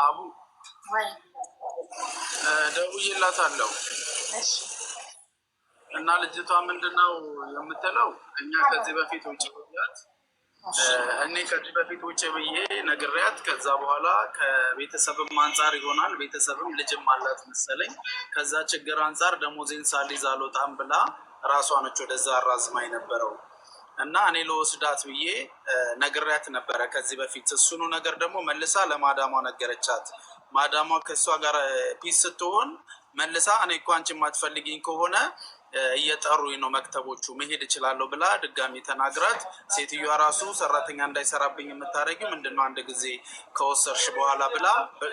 አቡ ደውዬላታለሁ እና ልጅቷ ምንድነው የምትለው? እኛ ከዚህ በፊት ውጭ ብያት እኔ ከዚህ በፊት ውጭ ብዬ ነግሬያት፣ ከዛ በኋላ ከቤተሰብም አንጻር ይሆናል ቤተሰብም ልጅም አላት መሰለኝ፣ ከዛ ችግር አንጻር ደሞዜን ሳልይዝ አልወጣም ብላ ራሷ ነች ወደዛ አራዝማ የነበረው እና እኔ ለወስዳት ብዬ ነግሬያት ነበረ ከዚህ በፊት። እሱኑ ነገር ደግሞ መልሳ ለማዳሟ ነገረቻት። ማዳሟ ከእሷ ጋር ፒስ ስትሆን መልሳ እኔ እኮ አንቺ የማትፈልጊኝ ከሆነ እየጠሩኝ ነው መክተቦቹ መሄድ እችላለሁ ብላ ድጋሚ ተናግራት፣ ሴትዮዋ ራሱ ሰራተኛ እንዳይሰራብኝ የምታደርጊው ምንድነው አንድ ጊዜ ከወሰርሽ በኋላ ብላ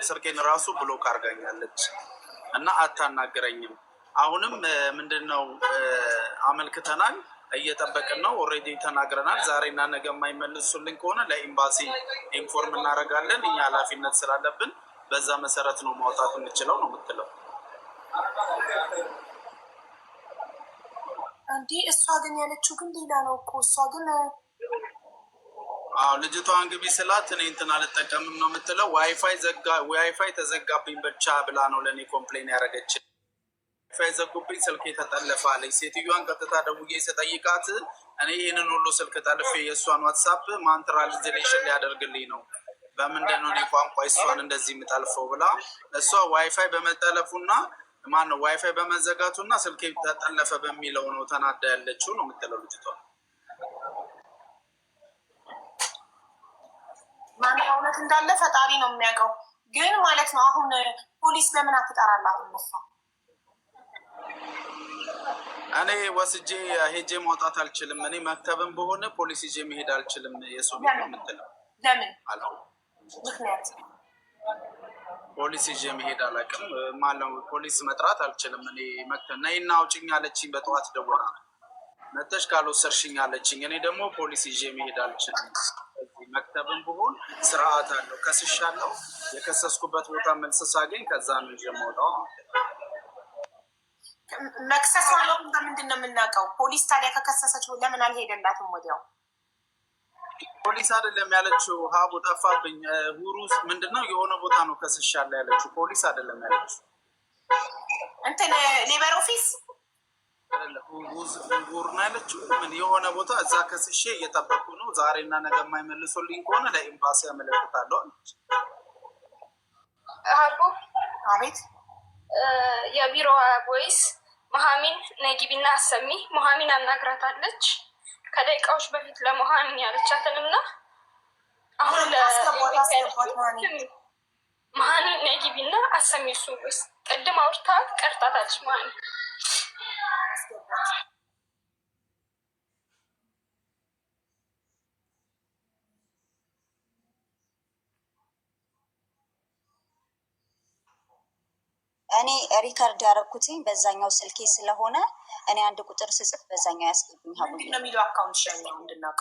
ስልኬን ራሱ ብሎክ አድርጋኛለች እና አታናግረኝም። አሁንም ምንድነው አመልክተናል፣ እየጠበቅን ነው። ኦልሬዲ ተናግረናል። ዛሬና ነገ የማይመልሱልን ከሆነ ለኤምባሲ ኢንፎርም እናደርጋለን። እኛ ኃላፊነት ስላለብን በዛ መሰረት ነው ማውጣት የምችለው ነው የምትለው። እንዴ እሷ ግን ያለችው ግን ሌላ ነው እኮ። እሷ ግን ልጅቷን ግቢ ስላት እኔ እንትን አልጠቀምም ነው የምትለው። ዋይፋይ ተዘጋብኝ ብቻ ብላ ነው ለእኔ ኮምፕሌን ያደረገች። ዋይፋይ ዘጉብኝ፣ ስልክ የተጠለፈ አለኝ። ሴትዮዋን ቀጥታ ደውዬ ስጠይቃት እኔ ይህንን ሁሉ ስልክ ጠልፌ የእሷን ዋትሳፕ ማን ትራንስሌሽን ሊያደርግልኝ ነው? በምንድን ነው እኔ ቋንቋ እሷን እንደዚህ የምጠልፈው ብላ እሷ ዋይፋይ በመጠለፉና ማነው ዋይፋይ በመዘጋቱና ስልክ ተጠለፈ በሚለው ነው ተናዳ ያለችው ነው የምትለው ልጅቷ። ማን እውነት እንዳለ ፈጣሪ ነው የሚያውቀው። ግን ማለት ነው አሁን ፖሊስ ለምን አትጠራላት? እነሷ እኔ ወስጄ ሄጄ ማውጣት አልችልም። እኔ መክተብም በሆነ ፖሊስ ይዤ መሄድ አልችልም። የሰው ቤት ነው የምትለው። ለምን አለው ምክንያት ፖሊስ ይዤ መሄድ አላውቅም። ማለው ፖሊስ መጥራት አልችልም። እኔ ነይና አውጭኝ አለችኝ። በጠዋት ደወላ መተሽ ካልወሰድሽኝ አለችኝ። እኔ ደግሞ ፖሊስ ይዤ መሄድ አልችልም። መክተብም ብሆን ስርዓት አለው። ከስሻለው የከሰስኩበት ቦታ መልስ ሳገኝ ከዛ ነው ይዤ የምወጣው። መክሰሷ ነው በምንድን ነው የምናውቀው? ፖሊስ ታዲያ ከከሰሰች ለምን አልሄደላትም ወዲያው? ፖሊስ አይደለም ያለችው። ሀቡ ጠፋብኝ። ሁሩ ምንድነው የሆነ ቦታ ነው ከስሻለ ያለችው። ፖሊስ አይደለም ያለችው። እንትን ሌበር ኦፊስ ሁር ነው ያለችው። ምን የሆነ ቦታ እዛ ከስሼ እየጠበቁ ነው። ዛሬና ነገ የማይመልሱልኝ ከሆነ ለኤምባሲ ያመለክታለሁ አለች። ሀቡ አቤት። የቢሮዋ ቦይስ መሀሚን ነጊቢና አሰሚ መሀሚን አናግራታለች። ከደቂቃዎች በፊት ለመሀሚን ያለቻትንና አሁን መሀሚን ነጊቢና አሰሚ እሱ ውስጥ ቅድም አውርታት ቀርታታለች። መሀሚን እኔ ሪከርድ ያደረኩትኝ በዛኛው ስልኬ ስለሆነ እኔ አንድ ቁጥር ስጽፍ በዛኛው ያስገብኝ። ምንድን ነው የሚለው አካውንት ሻኛው እንድናውቅ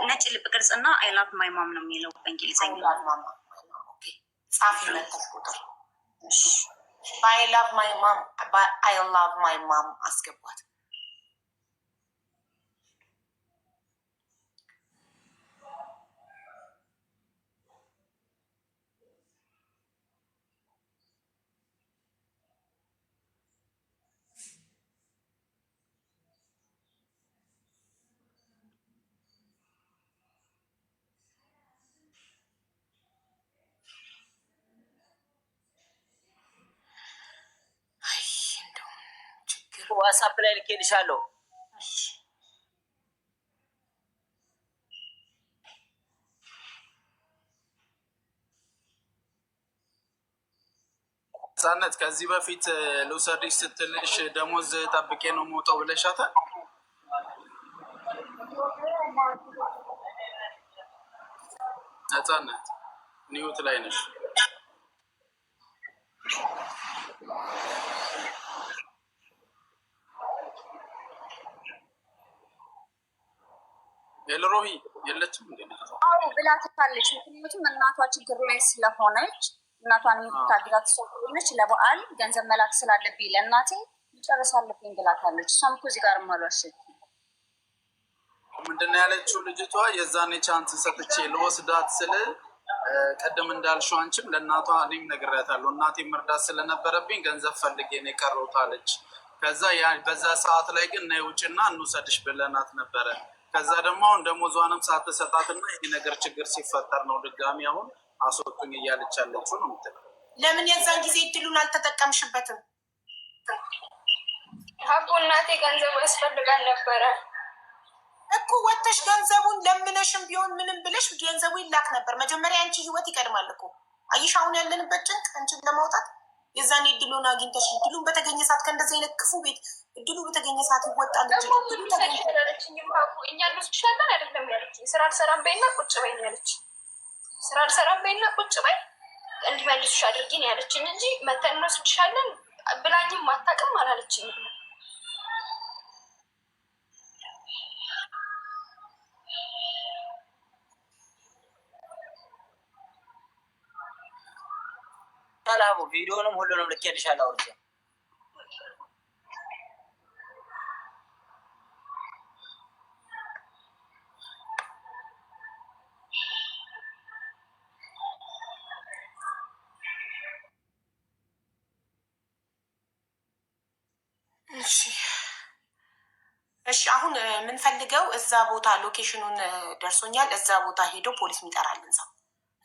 ነጭ ልብ ቅርጽና አይ ላቭ ማይ ማም ነው የሚለው በእንግሊዝኛ። ጻፊ መተት ቁጥር አይ ላቭ ማይ ማም አይ ላቭ ማይ ማም አስገቧት። ዋትስአፕ ላይ ልኬልሻለሁ። ነፃነት ከዚህ በፊት ልውሰድሽ ስትልሽ ደሞዝ ጠብቄ ነው የምወጣው ብለሻታል። ነፃነት ኒውት ላይ ነሽ። ኤልሮሂ የለችም እንዴ? አዎ ብላታለች። ምክንያቱም እናቷ ችግር ላይ ስለሆነች እናቷን የምታግዛት ሰው ሆነች። ለበዓል ገንዘብ መላክ ስላለብኝ ለእናቴ መጨረስ አለብኝ ብላታለች። እሷም እኮ እዚህ ጋር ማሏሸት ምንድነው ያለችው ልጅቷ? የዛኔ ቻንስ ሰጥቼ ልወስዳት ስል ቀደም እንዳልሽው አንቺም ለእናቷ እኔም ነግሬያታለሁ። እናቴ መርዳት ስለነበረብኝ ገንዘብ ፈልጌ ነው የቀረሁት አለች። ከዛ በዛ ሰዓት ላይ ግን ነይ ውጭና እንውሰድሽ ብለናት ነበረ። ከዛ ደግሞ አሁን ደሞዟንም ሳትሰጣትና ይህ ነገር ችግር ሲፈጠር ነው ድጋሚ አሁን አስወጡኝ እያለች ያለችው ነው የምትለው። ለምን የዛን ጊዜ እድሉን አልተጠቀምሽበትም? ሀቡ እናቴ ገንዘቡ ያስፈልጋል ነበረ እኮ ወጥተሽ ገንዘቡን ለምነሽም ቢሆን ምንም ብለሽ ገንዘቡ ይላክ ነበር። መጀመሪያ አንቺ ህይወት ይቀድማል እኮ። አየሽ አሁን ያለንበት ጭንቅ አንቺን ለማውጣት የዛኔ እድሉን አግኝተሽ እድሉን በተገኘ ሰዓት ከእንደዚህ አይነት ክፉ ቤት እድሉ በተገኘ ሰዓት ይወጣል። እኛ እንወስድሻለን አይደለም ያለችኝ። ስራ አልሰራም በይና ቁጭ በይ ነው ያለችኝ። ስራ አልሰራም በይና ቁጭ በይ እንዲመልሱሽ አድርጊ ነው ያለችኝ እንጂ መተን እንወስድሻለን ብላኝም አታውቅም አላለችኝ። ታላቡ ቪዲዮንም ሁሉንም ልኬልሻለሁ አውርጄ። እሺ አሁን የምንፈልገው እዛ ቦታ ሎኬሽኑን ደርሶኛል። እዛ ቦታ ሄዶ ፖሊስ የሚጠራልን ሰው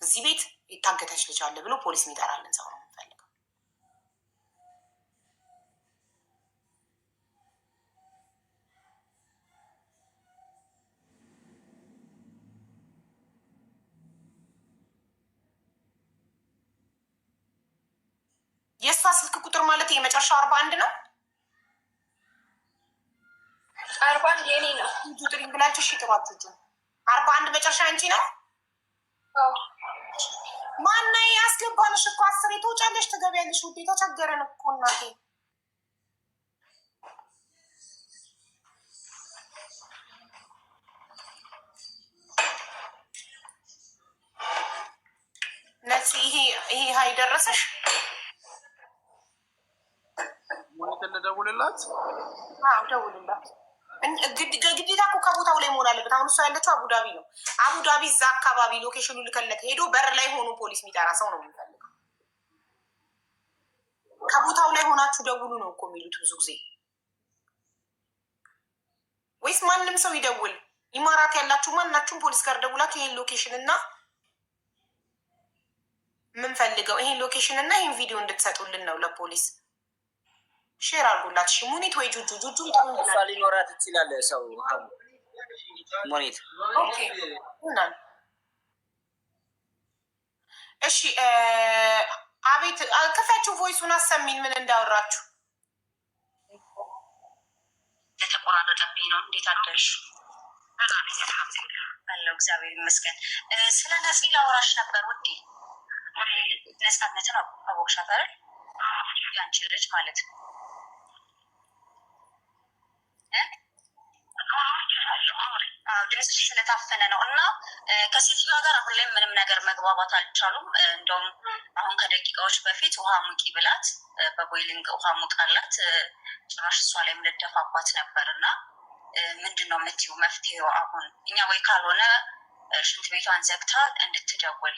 እዚህ ቤት የታገተች ልጅ አለ ብሎ ፖሊስ የሚጠራልን ሰው ነው የምንፈልገው። የእሷ ስልክ ቁጥር ማለት የመጨረሻው 41 ነው። 41 የኔ ነው። ጥሪኝ ብላችሁ እሺ ጥሯችሁ። 41 መጨረሻ አንቺ ነው። ማና ያስገባንሽ እኮ 10 ትወጫለሽ ትገቢያለሽ። ውዴ ተቸገረን እኮ እናቴ። ነፂ ይሄ ሀይ ደረሰሽ? ሞኒት እንደደውልላት? አዎ ደውልላት። ግዴታ እኮ ከቦታው ላይ መሆን አለበት። አሁን እሷ ያለችው አቡዳቢ ነው። አቡዳቢ እዛ አካባቢ ሎኬሽኑ ልከለት ሄዶ በር ላይ ሆኖ ፖሊስ የሚጠራ ሰው ነው የሚፈልገው። ከቦታው ላይ ሆናችሁ ደውሉ ነው እኮ የሚሉት ብዙ ጊዜ። ወይስ ማንም ሰው ይደውል? ኢማራት ያላችሁ ማናችሁም ፖሊስ ጋር ደውላችሁ ይሄን ሎኬሽን እና የምንፈልገው ይሄን ሎኬሽን እና ይሄን ቪዲዮ እንድትሰጡልን ነው ለፖሊስ። ሼር አድርጉላት። እሺ ሙኒት ወይ ጁጁ እሷ ሊኖራት ይችላል ሰው ሙኒት። ኦኬ ይሆናል። እሺ አቤት ክፈችው፣ ቮይሱን አሰሚን ምን እንዳወራችሁ። የተቆራረጠብኝ ነው። እንዴት አደርሽ? አለው እግዚአብሔር ይመስገን። ስለ ነፂ ላወራሽ ነበር ውዴ። ነፃነትን አወቅሻት አይደል? ያንቺ ልጅ ማለት ነው። ድምፅሽ ስለታፈነ ነው እና ከሴትዮዋ ጋር አሁን ላይ ምንም ነገር መግባባት አልቻሉም። እንደውም አሁን ከደቂቃዎች በፊት ውሃ ሙቂ ብላት በቦይሊንግ ውሃ ሙቃላት ጭራሽ እሷ ላይ ምልደፋባት ነበር እና ምንድን ነው የምትይው መፍትሄው? አሁን እኛ ወይ ካልሆነ ሽንት ቤቷን ዘግታ እንድትደውል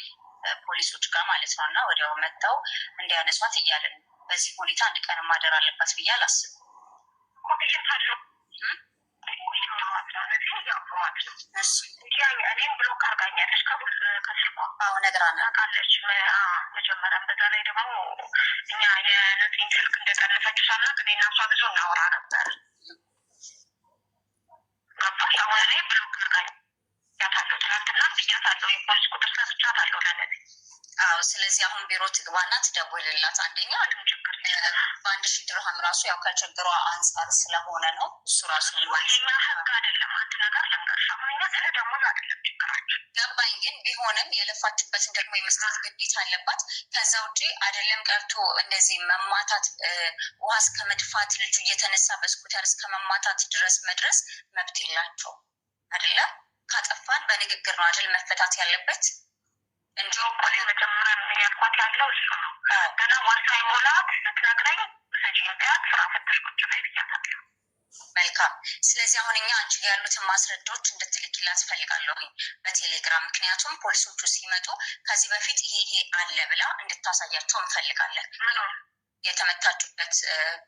ፖሊሶች ጋር ማለት ነው እና ወዲያው መጥተው እንዲያነሷት እያለን በዚህ ሁኔታ አንድ ቀን ማደር አለባት ብዬ አላስብም። እኔም ብሎክ አድርጋኛለች ከስልኳ ነግራናቃለች። መጀመሪያም በዛ ላይ ደግሞ እኛ የነፂን ስልክ እንደጠለፈችው ሳናቅ እኔና እሷ ብዙ እናወራ ነበር። ገባሽ? አሁን እኔ ብሎክ አድርጋኛታለሁ። ትናንትና ብያታለሁ። የፖሊስ ቁጥር ሰጥቻታለሁ ለነፂ። አዎ ስለዚህ አሁን ቢሮ ትግባና ትደውልላት። አንደኛ ችግር በ1,000 ድርሃም ራሱ ያው ከችግሯ አንጻር ስለሆነ ነው እሱ ራሱ የኛ ህግ አይደለም። አንድ ነገር ልንገርሽ፣ አሁን እኛ ስለ ደሞዝ አይደለም ችግራችን ገባኝ። ግን ቢሆንም የለፋችበትን ደግሞ የመስራት ግዴታ አለባት። ከዛ ውጭ አይደለም ቀርቶ እንደዚህ መማታት ውሃ እስከ መድፋት ልጁ እየተነሳ በስኩተር እስከ መማታት ድረስ መድረስ መብት የላቸው አይደለም። ካጠፋን በንግግር ነው አይደል መፈታት ያለበት እንጂ ቆሌ መጀመሪያ ያልኳት ያለው እሱ ነው። ገና ወሳኝ ሞላት ስትነግረኝ ሰጂንቢያት ስራ ፈተሽ ቁጭ ላይ ብያታለሁ። መልካም። ስለዚህ አሁን እኛ አንቺ ያሉትን ማስረጃዎች እንድትልኪላት ፈልጋለሁኝ በቴሌግራም። ምክንያቱም ፖሊሶቹ ሲመጡ ከዚህ በፊት ይሄ አለ ብላ እንድታሳያቸው እንፈልጋለን። የተመታችበት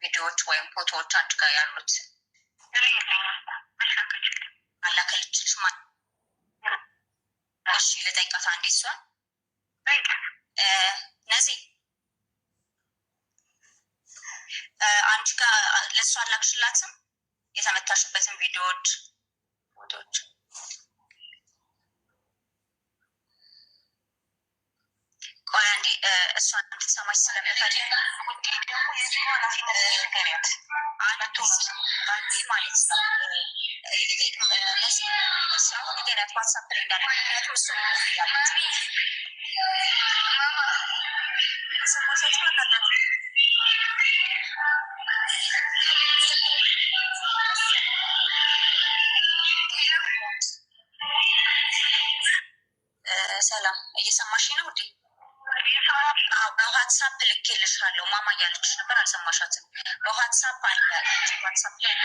ቪዲዮዎች ወይም ፎቶዎች አንቺ ጋር ያሉት አላከልችልሽ ማ እሺ ልጠይቃት አንዴ እሷን ነፂ አንቺ ጋር ለእሷ አላክሽላትም የተመታሽበትን ቪዲዮዎች ፎቶዎች? ቆይ አንዴ እሷን እንድትሰማች ስለምፈልግ ውጤት ደግሞ የዚህ ኃላፊነት ንገሪያት አንዱ አንዴ ማለት ነው። እሱ አሁን ንገሪያት ዋትሳፕ ላይ እንዳለ ምክንያቱም እሱ ያለች የሰማሻቸው አናገር ሰላም እየሰማሽ ነው ውዴ? በዋትሳፕ ልኬልሻለሁ። ማማ እያለችሽ ነበር አልሰማሻትም? በዋትሳፕ አለ ዋትሳፕ ላይ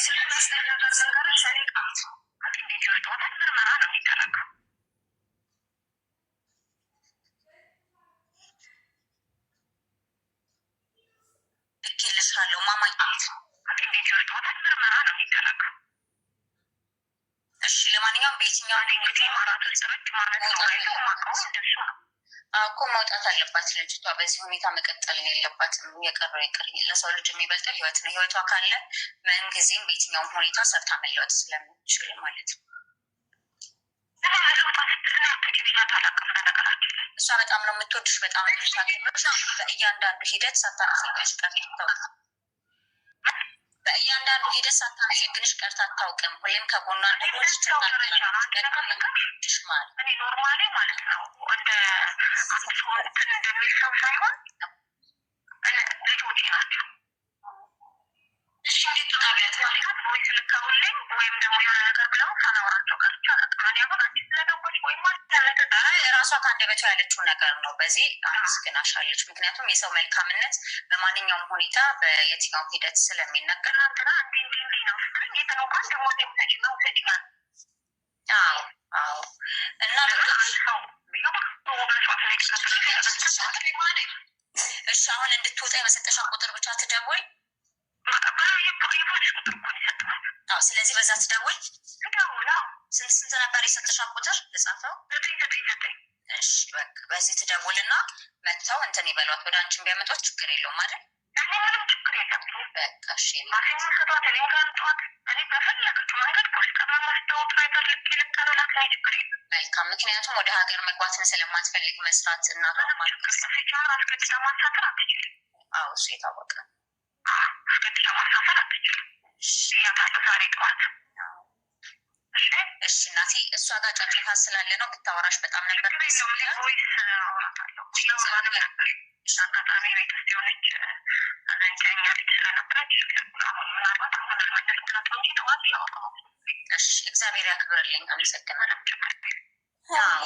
ስልኩን ምርመራ ነው የሚደረገው። ልኬልሻለሁ ማማ ምርመራ ነው የሚደረገው። እሺ ለማንኛውም በየትኛው እንግዲህ ማራቶን ጽበት ማለት ነው እንደሱ ነው እኮ መውጣት አለባት ልጅቷ። በዚህ ሁኔታ መቀጠል የለባትም። የቀረው ይቅር፣ ለሰው ልጅ የሚበልጠው ህይወት ነው። ህይወቷ ካለ ምንጊዜም በየትኛውም ሁኔታ ሰርታ መለወጥ ስለምትችል ማለት ነው። እሷ በጣም ነው የምትወድሽ፣ በጣም ነው። በእያንዳንዱ ሂደት ሳታነሳሽ ቀርተው በእያንዳንዱ ሂደት ሳታመሰግንሽ ቀርታ አታውቅም። ሁሌም ከጎኗ እንደሆነች ትናገራለች ማለት እኔ ኖርማሊ ማለት ነው እንደ አንድ ሰው እንደሚል ሰው ሳይሆን ልጆቼ ናቸው። እሺ እንዴት ታቢያት ማለት ወይ ስልካውልኝ ወይም ደግሞ የሆነ ነገር ብለው ሳናወራቸው ቀርቻ ነጣኔ አሁን አንቺ ስለደወች ወይም ራሷ ከአንደበቷ ያለችው ነገር ነው። በዚህ አመስግናሻለች። ምክንያቱም የሰው መልካምነት በማንኛውም ሁኔታ በየትኛው ሂደት ስለሚነገር ናንትና እንዲ ነው ስትለኝ የተነው ቃል ደግሞ ሰጅ ነው ሰጅናል። አዎ እና እሺ አሁን እንድትወጣ የመሰጠሻ ቁጥር ብቻ ትደውል። ስለዚህ በዛ ትደውል። ስንት ነበር የሰጠሻ ቁጥር ልጻፈው? እሺ በቃ በዚህ ትደውልና መጥተው እንትን ይበሏት። ወደ አንቺን ቢያመጧት ችግር የለውም አይደል? ምንም ችግር የለም። በቃ እሺ ማሲሰጧት ሊንጋንጧት እኔ በፈለገች መንገድ ፖሊስ ጣቢያ ማስታወቅ ነገር ልቀለላት ላይ ችግር የለም። መልካም። ምክንያቱም ወደ ሀገር መግባትን ስለማትፈልግ መስራት እና ሲቻር አስገድዳ ማሳፈር አትችልም። አዎ እሱ የታወቀ አስገድዳ ማሳፈር አትችልም። ያታለ ዛሬ ጠዋት እሺ እናቴ እሷ ጋር ጫጫታ ስላለ ነው ብታወራሽ በጣም ነበር ቮይስ አወራታለሁ። አጋጣሚ ቤት ውስጥ የሆነች አዘንቻኛ ልጅ ስለነበረች ምናልባት አሁን አልመለስኩላት እንጂ ጠዋት ያወራሁ። እሺ እግዚአብሔር ያክብርልኝ። አመሰግናለሁ።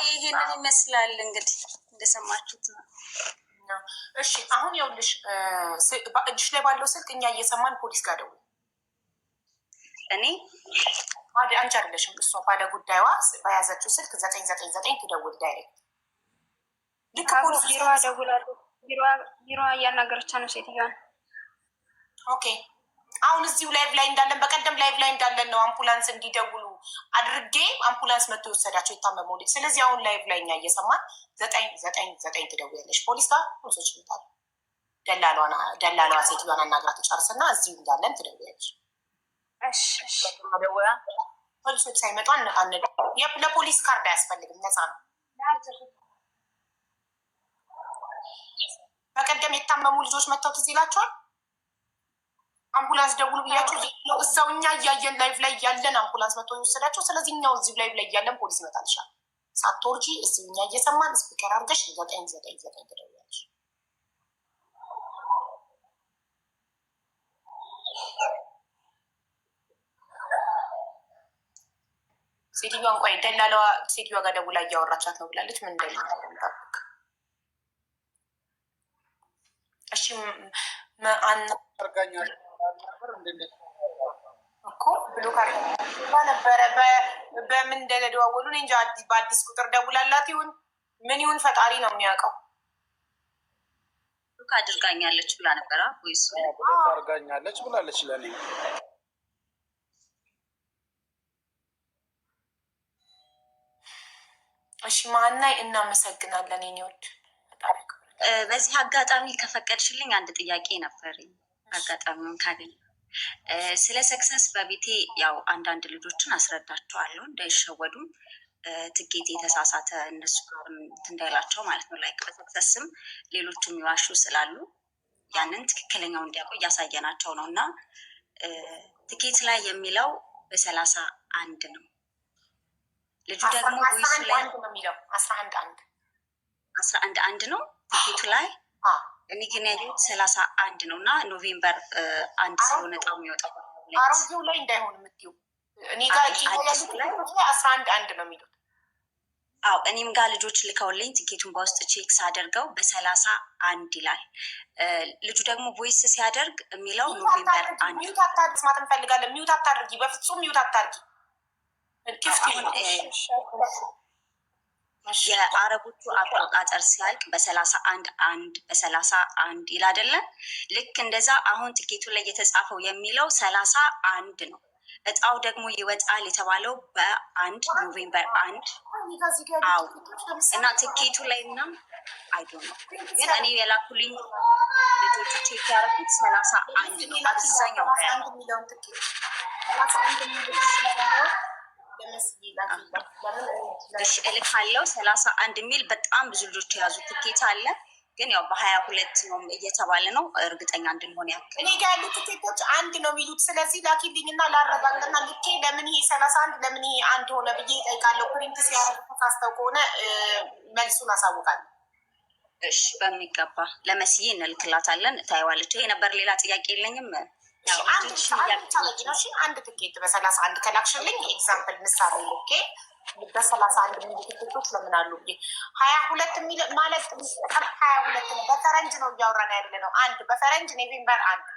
ይሄንን ይመስላል እንግዲህ እንደሰማችሁት ነው። እሺ አሁን ይኸውልሽ እጅሽ ላይ ባለው ስልክ እኛ እየሰማን ፖሊስ ጋር ደውል። እኔ አንቺ አይደለሽም እሷ ባለ ጉዳይዋ በያዘችው ስልክ 999 ትደውል ዳይሬክት። ልክ ፖሊስ ቢሮዋ ደውላለሁ። ቢሮዋ እያናገረቻ ነው ሴትዮዋን። ኦኬ አሁን እዚሁ ላይቭ ላይ እንዳለን በቀደም ላይቭ ላይ እንዳለን ነው አምቡላንስ እንዲደውሉ አድርጌ አምቡላንስ መጥቶ የወሰዳቸው የታመመው ልጅ። ስለዚህ አሁን ላይቭ ላይ እኛ እየሰማን 999 ትደውያለሽ ፖሊስ ጋር። ፖሊሶች ይመጣሉ። ደላሏ ሴትዮዋን አናግራት ጨርስና እዚሁ እንዳለን ትደውያለሽ። ፖሊሶች ሳይመጡ ለፖሊስ ካርድ አያስፈልግም፣ ነፃ ነው። በቀደም የታመሙ ልጆች መጥተው ትዝ ይላቸዋል። አምቡላንስ ደውሉ ብያቸው እዛው እኛ እያየን ላይቭ ላይ እያለን አምቡላንስ መጥተው የወሰዳቸው። ስለዚህ እኛው እዚሁ ላይቭ ላይ እያለን ፖሊስ ይመጣልሻል። ሳትወርጂ እዚሁ እኛ እየሰማን ስፒከር አድርገሽ 999 ትደውያለሽ። ሴትዮዋን ቆይ ደላለዋ ሴትዮዋ ጋር ደውላ እያወራቻት ነው ብላለች። ምን እንደሚጠብቅ እሺ እኮ ብሎ ነበረ በምን እንደደዋወሉ እንጂ በአዲስ ቁጥር ደውላላት ይሁን ምን ይሁን ፈጣሪ ነው የሚያውቀው። አድርጋኛለች ብላ ነበረ ወይስ አድርጋኛለች ብላለች ለኔ። እሺ ማናይ እናመሰግናለን። ኔዎች በዚህ አጋጣሚ ከፈቀድሽልኝ አንድ ጥያቄ ነበረኝ። አጋጣሚውን ካገኘ ስለ ሰክሰስ በቤቴ ያው አንዳንድ ልጆችን አስረዳቸዋለሁ እንዳይሸወዱም ትኬት የተሳሳተ እነሱ ጋር እንዳይላቸው ማለት ነው። ላይክ በሰክሰስም ሌሎቹ የሚዋሹ ስላሉ ያንን ትክክለኛው እንዲያውቁ እያሳየናቸው ነው። እና ትኬት ላይ የሚለው በ31 ነው። ልጁ ደግሞ ቦይስ ላይ 11 ነው ትኬቱ ላይ። እኔ ግን ያየሁት 31 ነው እና ኖቬምበር 1 ስለሆነ ጣው የሚወጣው አሮጌው ላይ እንዳይሆን የምትይው እኔ ጋር ላይ 11 ነው የሚሉት። አዎ እኔም ጋር ልጆች ልከውልኝ ትኬቱን በውስጥ ቼክ ሳደርገው በ31 ይላል። ልጁ ደግሞ ቮይስ ሲያደርግ የሚለው ኖቬምበር 1። ሚዩት አታድርጊ፣ መስማት እንፈልጋለን። ሚዩት አታድርጊ፣ በፍጹም ሚዩት አታድርጊ። የአረቦቹ አቆጣጠር ሲያልቅ በ31 ይል አይደለም? ልክ እንደዛ አሁን ትኬቱ ላይ የተጻፈው የሚለው 31 ነው። እጣው ደግሞ ይወጣል የተባለው በ1 ኖቬምበር 1። አዎ እና ትኬቱ ላይ እና አይዶ ነው ግን እኔ የላኩልኝ ልጆቹ ቼክ ያደረኩት 31 ነው። አብዛኛው እልካለው 31 የሚል በጣም ብዙ ልጆች የያዙ ትኬት አለ። ግን ያው በ22 ነው እየተባለ ነው። እርግጠኛ እንድንሆን ያክል እኔ ጋር ያሉት ትኬቶች አንድ ነው የሚሉት። ስለዚህ ላኪልኝ እና ላረጋግጥና ልኬ ለምን ይሄ 31 ለምን ይሄ አንድ ሆነ ብዬ እጠይቃለሁ። ፕሪንት ሲያደርግ ተሳስተው ከሆነ መልሱን አሳውቃለሁ። እሺ በሚገባ ለመስዬ እንልክላታለን፣ ታይዋለች። ይሄ ነበር፣ ሌላ ጥያቄ የለኝም። አንድ ትኬት በ31 ከላክሽልኝ ኤግዛምፕል ምሳሌ ልኬ በ31 የሚሉ ትኬቶች ለምን አሉ? 22 ማለት 22 ነው። በፈረንጅ ነው እያወራን ያለ ነው። አንድ በፈረንጅ ኖቬምበር 1።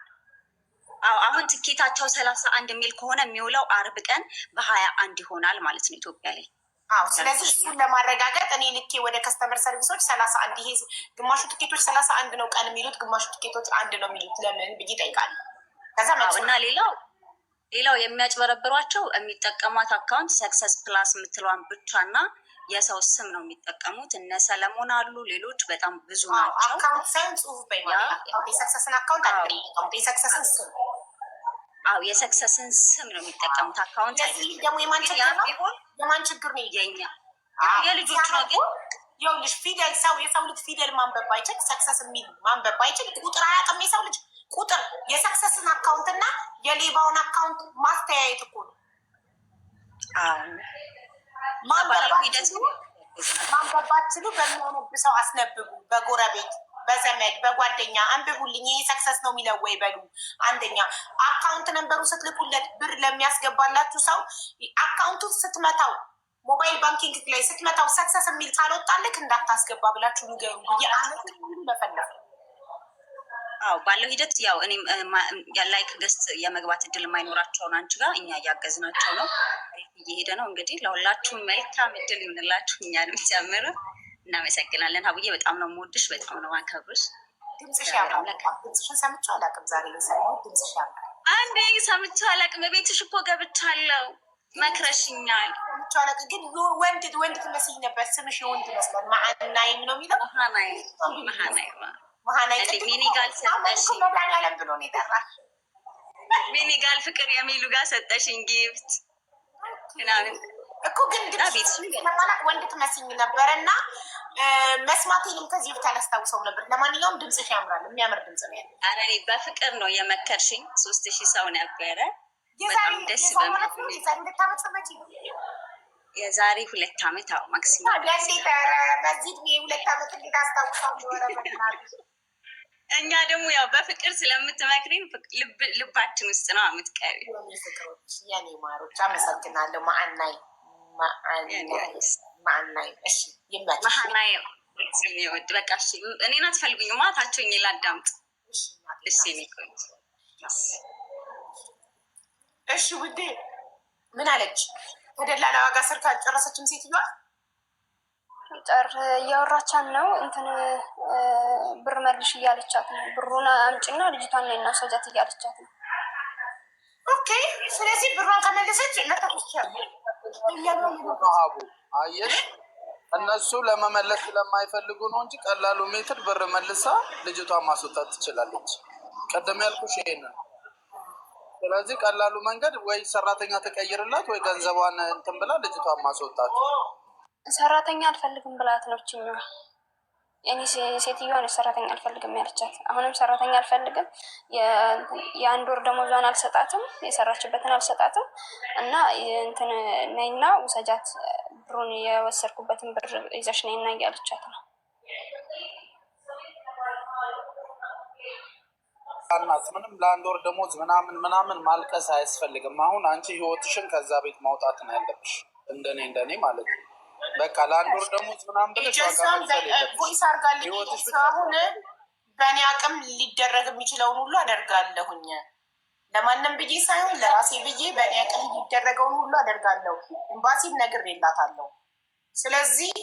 አሁን ትኬታቸው 31 የሚል ከሆነ የሚውለው አርብ ቀን በ21 ይሆናል ማለት ነው ኢትዮጵያ ላይ። ስለዚህ እሱን ለማረጋገጥ እኔ ልኬ ወደ ከስተመር ሰርቪሶች 31 ይሄ ግማሹ ትኬቶች 31 ነው ቀን የሚሉት፣ ግማሹ ትኬቶች አንድ ነው የሚሉት ለምን ብዬ እጠይቃለሁ። እና ሌላው የሚያጭበረብሯቸው የሚጠቀሟት አካውንት ሰክሰስ ፕላስ የምትለዋን ብቻ እና የሰው ስም ነው የሚጠቀሙት። እነ ሰለሞን አሉ፣ ሌሎች በጣም ብዙ ናቸው። አካውንት ሳይሆን ጽሁፍ የሰክሰስን አካውንት የሰክሰስን ስም የሰክሰስን ስም ነው የሚጠቀሙት። አካውንት ደግሞ የማን ችግር ነው? የኛ የልጆች ነው። ግን ይኸውልሽ ፊደል የሰው ልጅ ፊደል ማንበብ ባይችል ሰክሰስ የሚል ማንበብ ባይችል ቁጥር አያውቅም የሰው ልጅ ቁጥር። የሰክሰስን አካውንት እና የሌባውን አካውንት ማስተያየት እኮ ነው። ማንበባችሉ በሚያነብ ሰው አስነብቡ፣ በጎረቤት በዘመድ በጓደኛ አንብቡልኝ ይህ ሰክሰስ ነው የሚለው ወይ በሉ። አንደኛ አካውንት ነንበሩ ስትልኩለት ብር ለሚያስገባላችሁ ሰው አካውንቱን ስትመታው ሞባይል ባንኪንግ ላይ ስትመታው ሰክሰስ የሚል ካልወጣልክ እንዳታስገባ ብላችሁ ንገሩ። የአመት ለፈለፈ ባለው ሂደት ያው እኔም ላይክ ገስት የመግባት እድል የማይኖራቸውን አንቺ ጋር እኛ እያገዝናቸው ነው። እየሄደ ነው እንግዲህ። ለሁላችሁም መልካም እድል ይሆንላችሁ፣ እኛንም ጨምር። እናመሰግናለን። ሀቡዬ በጣም ነው የምወድሽ፣ በጣም ነው ማከብርሽ። ድምፅሽ ያምራል። ድምፅሽን ሰምቼው አላውቅም። ዛሬ የሰማሁት ድምፅሽ ያምራል። አንዴ ሰምቼው አላውቅም። ቤትሽ እኮ ገብቻለሁ፣ መክረሽኛል። ሰምቼው አላውቅም፣ ግን ወንድ ትመስኝ ነበር። ስምሽ የወንድ ይመስላል። መሀናይም ነው የሚለው መሀናይ ሚኒጋል ሰጠሽ መድኃኒዓለም ብሎ ነው የጠራሽ። ሚኒጋል ፍቅር የሚሉ ጋር ሰጠሽኝ ጊፍት ምናምን እኮ ግን ድምፅ ለማላቅ ወንድ ትመስኝ ነበር እና መስማቴንም ከዚህ በፊት አላስታውሰውም ነበር። ለማንኛውም ድምፅሽ ያምራል፣ የሚያምር ድምፅ ነው ያለ። ኧረ እኔ በፍቅር ነው የመከርሽኝ። 3000 ሰው ነበረ። በጣም ደስ በሚል የዛሬ 2 ዓመት ማክሲማም በዚህ ዕድሜ 2 ዓመት እንዴት አስታውሳው ሆነ። እኛ ደግሞ ያው በፍቅር ስለምትመክሪን ልባችን ውስጥ ነው የምትቀሪ። ፍቅሮች የኔ ማሮች አመሰግናለሁ። ማአናይ እሺ ይመች ማአናይ የሚወድ በቃ እሺ። እኔን አትፈልጉኝ ማታቸውኝ ላዳምጥ። እሺ ኒኮኝ እሺ ውዴ ምን አለች? ከደላላ ዋጋ ስልክ አልጨረሰችም ሴትዮዋ። እያወራቻን ነው እንትን ብር መልሽ እያለቻት ነው። ብሩን አምጪና ልጅቷን ነው እናውሰጃት እያለቻት ነው። ኦኬ ስለዚህ ብሯን ከመለሰች አየሽ፣ እነሱ ለመመለስ ስለማይፈልጉ ነው እንጂ ቀላሉ ሜትር ብር መልሳ ልጅቷን ማስወጣት ትችላለች። ቀደም ያልኩሽ ይሄንን። ስለዚህ ቀላሉ መንገድ ወይ ሰራተኛ ተቀይርላት ወይ ገንዘቧን እንትን ብላ ልጅቷን ማስወጣት። ሰራተኛ አልፈልግም ብላት ነው ችኛዋ። እኔ ሴትዮዋ ነች ሰራተኛ አልፈልግም ያለቻት። አሁንም ሰራተኛ አልፈልግም፣ የአንድ ወር ደሞዟን አልሰጣትም፣ የሰራችበትን አልሰጣትም እና እንትን ነይና ውሰጃት፣ ብሩን የወሰድኩበትን ብር ይዘሽ ነይና እያለቻት ነው። እናት ምንም ለአንድ ወር ደሞዝ ምናምን ማልቀስ አያስፈልግም። አሁን አንቺ ህይወትሽን ከዛ ቤት ማውጣት ነው ያለብሽ፣ እንደኔ ማለት ነው። በቃ ለአንድ ወር ደሞዝ ምናምን ብለሽ ቮይስ አድርጋለች። አሁን በእኔ አቅም ሊደረግ የሚችለውን ሁሉ አደርጋለሁኝ። ለማንም ብዬ ሳይሆን ለራሴ ብዬ በእኔ አቅም ሊደረገውን ሁሉ አደርጋለሁ። ኤምባሲም ነግሬላታለሁ። ስለዚህ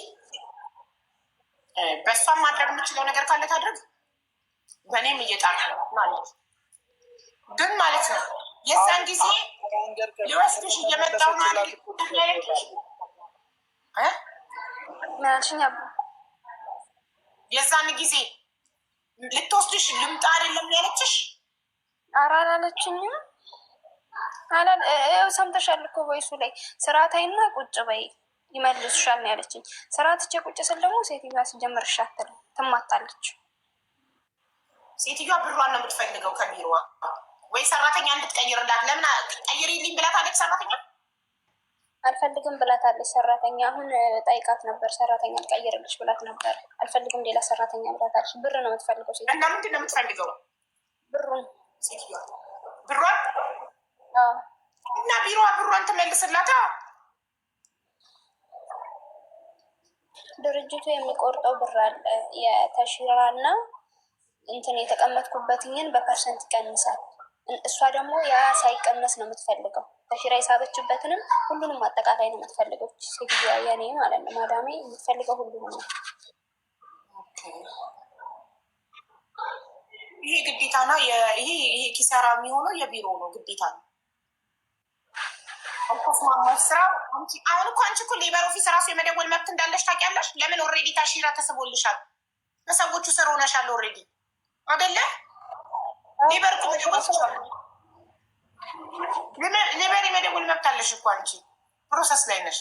በእሷም ማድረግ የምችለው ነገር ካለ ታድርግ፣ በእኔም እየጣልኩ ማለት ግን ማለት ነው። የዛን ጊዜ ሊወስድሽ እየመጣሁ ነው ምናልሽኝ? የዛን ጊዜ ልትወስድሽ ልምጣ አይደለም ያለችሽ? ኧረ አላለችኝም። ሰምተሻል እኮ ወይሱ ላይ ስራ ታይና ቁጭ በይ ይመልሱሻል ነው ያለችኝ። ስራ ትቼ ቁጭ ስል ደግሞ ሴትዮዋ ሲጀምር እሺ አትልም፣ ትማታለች። ሴትዮዋ ብሯን ነው የምትፈልገው ከቢሮዋ ወይ ሰራተኛ እንድትቀይርላት። ለምን ቀይሪልኝ ብላታለች ሰራተኛ አልፈልግም ብላታለች ሰራተኛ። አሁን ጠይቃት ነበር ሰራተኛ ልቀይርልሽ ብላት ነበር። አልፈልግም ሌላ ሰራተኛ ብላታለች። ብር ነው የምትፈልገው ሴትዮዋ። እና ምንድን ነው የምትፈልገው? ብሩን ሴትዮዋ ብሯን እና ቢሮዋ ብሯን ትመልስላታ። ድርጅቱ የሚቆርጠው ብር አለ የተሽራና እንትን የተቀመጥኩበትኝን በፐርሰንት ይቀንሳል። እሷ ደግሞ ያ ሳይቀነስ ነው የምትፈልገው። ተሽራ የሳበችበትንም ሁሉንም አጠቃላይ ነው የምትፈልገው ሴትዮዋ የኔ ማለት ነው። ማዳሜ የምትፈልገው ሁሉንም ነው። ይሄ ግዴታ ነው። ይሄ ኪሳራ የሚሆነው የቢሮ ነው፣ ግዴታ ነው። አልተስማማች ስራው። አሁን እኮ አንቺ እኮ ሌበር ኦፊስ ራሱ የመደወል መብት እንዳለሽ ታውቂያለሽ። ለምን ኦልሬዲ ታሽራ ተስቦልሻል። በሰዎቹ ስር ሆነሻል ኦልሬዲ አይደለ? ሌበር እኮ መደወል ትችላለሽ። ሌበር የመደወል መብት አለሽ እኮ አንቺ ፕሮሰስ ላይ ነሽ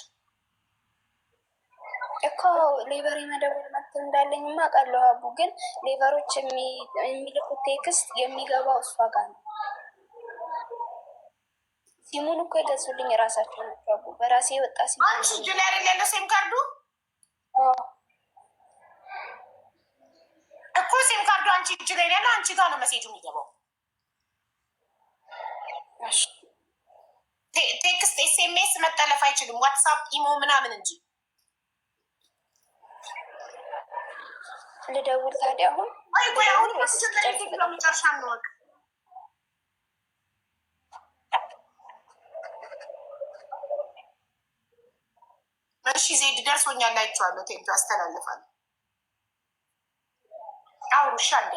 እኮ። ሌበር የመደወል መብት እንዳለኝማ አውቃለሁ አቡ። ግን ሌበሮች የሚልኩት ቴክስት የሚገባው እሷ ጋር ነው። ሲሙን እኮ የገዙልኝ የራሳቸው ናቸው አቡ። በራሴ የወጣ ሲሙን አንቺ እጅ ላይ አይደል ያለው ሲም ካርዱ እኮ። ሲም ካርዱ አንቺ እጅ ላይ ያለው አንቺ ጋር ነው መሴጁ የሚገባው። ቴክስት ኤስኤምኤስ መጠለፍ አይችልም። ዋትሳፕ፣ ኢሞ ምናምን እንጂ። ልደውል ታዲያ አሁን? አሁን መጨረሻ እንወቅ። እሺ ዜድ ደርሶኛል፣ አይቼዋለሁ። ቴንኪው አስተላልፋለሁ። አውሩሻ እንዴ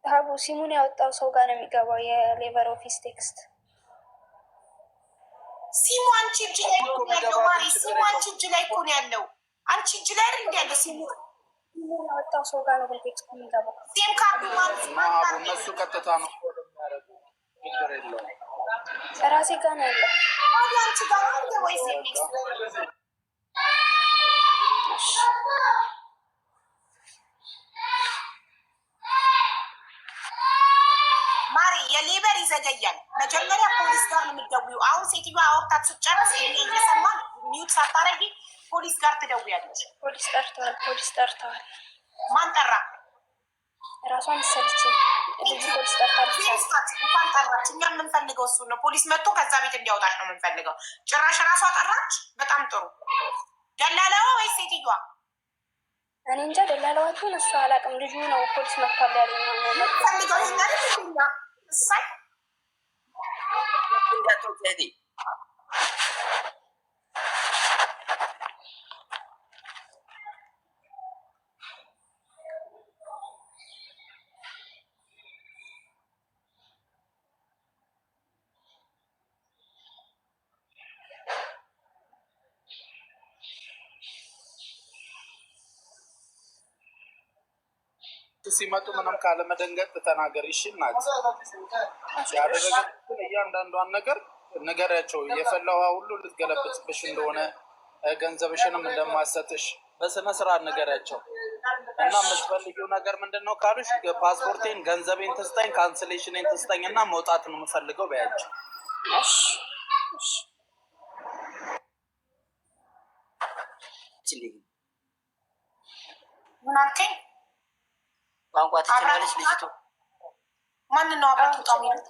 ሀቡ ሲሙን ያወጣው ሰው ጋር ነው የሚገባው የሌበር ኦፊስ ቴክስት። ሲሙ አንቺ እጅ ላይ እኮ ነው ያለው ማሪ። ሲሙ አንቺ እጅ ላይ እኮ ነው ያለው። አንቺ እጅ ላይ አይደል ያለው ሲሙ። ሲሙን ያወጣው ሰው ጋር ነው ቴክስት የሚገባው። ሲም ካርዱ ማለት ሀቡ እነሱ ቀጥታ ነው ራሴ ጋር ነው ያለው። አንቺ ጋር ነው ወይስ ኔክስት ማሪ? የሌበር ይዘገያል። መጀመሪያ ፖሊስ ጋር ነው የምትደውይው። አሁን ሴትዮዋ አወርታት ስትጨርስ እየሰማን ሚዩት ሳታረጊ ፖሊስ ጋር ትደውያለች። ፖሊስ ጠርተዋል። ፖሊስ ጠርተዋል። ማን ጠራ? ራሷን ሰልች ልጅ ፖሊስ ጠርታለች። እንኳን ጠራች። እኛ የምንፈልገው እሱ ነው። ፖሊስ መጥቶ ከዛ ቤት እንዲያወጣች ነው የምንፈልገው። ጭራሽ ራሷ ጠራች። በጣም ጥሩ። ደላለዋ ወይስ ሴትዮዋ? እኔ እንጃ ደላለዋቱን እሱ አላውቅም። ልጁ ነው ፖሊስ መጥቷል ያለኝ ነው ፈልገው ይኛል። እሳይ እንዳትወጪ ሲመጡ ምንም ካለመደንገጥ ተናገር። እሺ እናት ያደረገችውን እያንዳንዷን ነገር ንገሪያቸው። የፈላ ውሃ ሁሉ ልትገለብጥብሽ እንደሆነ ገንዘብሽንም እንደማሰጥሽ በስነ ስርዓት ንገሪያቸው። እና የምትፈልጊው ነገር ምንድን ነው ካሉሽ ፓስፖርቴን፣ ገንዘቤን ትስጠኝ፣ ካንስሌሽንን ትስጠኝ እና መውጣት ነው የምፈልገው በያቸው። ምን አልከኝ? ቋንቋ ትችላለች ልጅቱ። ማንን ነው አብራት ውጣ ሚሉት?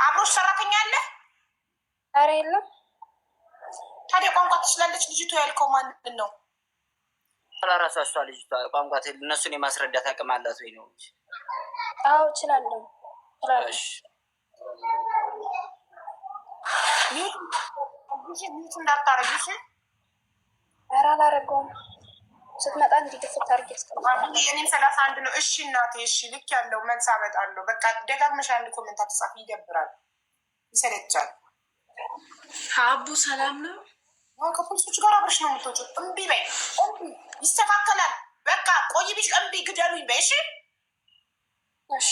አብሮሽ ሰራተኛ አለ? ኧረ የለም። ታዲያ ቋንቋ ትችላለች ልጅቱ ያልከው ማንን ነው? ራሷ እሷ ልጅቷ ቋንቋ እነሱን የማስረዳት አቅም አላት ወይ ነው? አዎ እችላለሁ። ሚዩት እንዳታረጊሽ። ኧረ አላረገውም። ስትመጣ እንዲደፍት አድርጌ እኔም 31 ነው። እሺ እናቴ እሺ ልክ ያለው መልስ አመጣለሁ። በቃ ደጋግመሽ አንድ ኮሜንት አትጻፊ፣ ይደብራል፣ ይሰለቻል። አቡ ሰላም ነው። ከፖሊሶች ጋር አብረሽ ነው የምትወጪው። እምቢ በይ፣ እምቢ ይስተካከላል። በቃ ቆይ ቢሽ እምቢ ግደሉኝ በይ። እሺ እሺ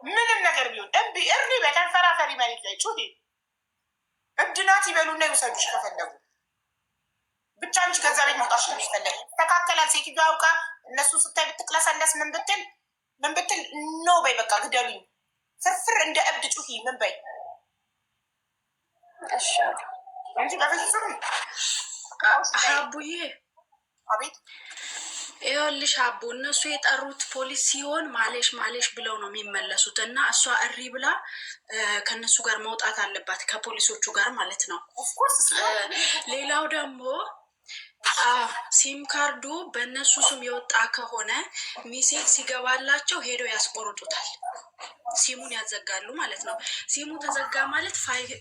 ምንም ነገር ቢሆን እሪ በከንፈራፈሪ መሬት ላይ ጩሂ። እብድ ናት ይበሉና ይውሰዱሽ ከፈለጉ። ብቻ አንቺ ከዛ ቤት መውጣት ነው የሚፈለግ። ተካከላል ሴትዮዋ አውቃ እነሱ ስታይ ብትቅለሰለስ ምን ብትል ኖ በይ በቃ ግደሉኝ፣ ፍርፍር እንደ እብድ ጩሂ ምን በይ። እሺ እንጂ በፍጹም አቡዬ። አቤት ይኸውልሽ አቡ እነሱ የጠሩት ፖሊስ ሲሆን ማሌሽ ብለው ነው የሚመለሱት እና እሷ እሪ ብላ ከእነሱ ጋር መውጣት አለባት ከፖሊሶቹ ጋር ማለት ነው። ሌላው ደግሞ ሲም ካርዱ በእነሱ ስም የወጣ ከሆነ ሚሴጅ ሲገባላቸው ሄደው ያስቆርጡታል። ሲሙን ያዘጋሉ ማለት ነው። ሲሙ ተዘጋ ማለት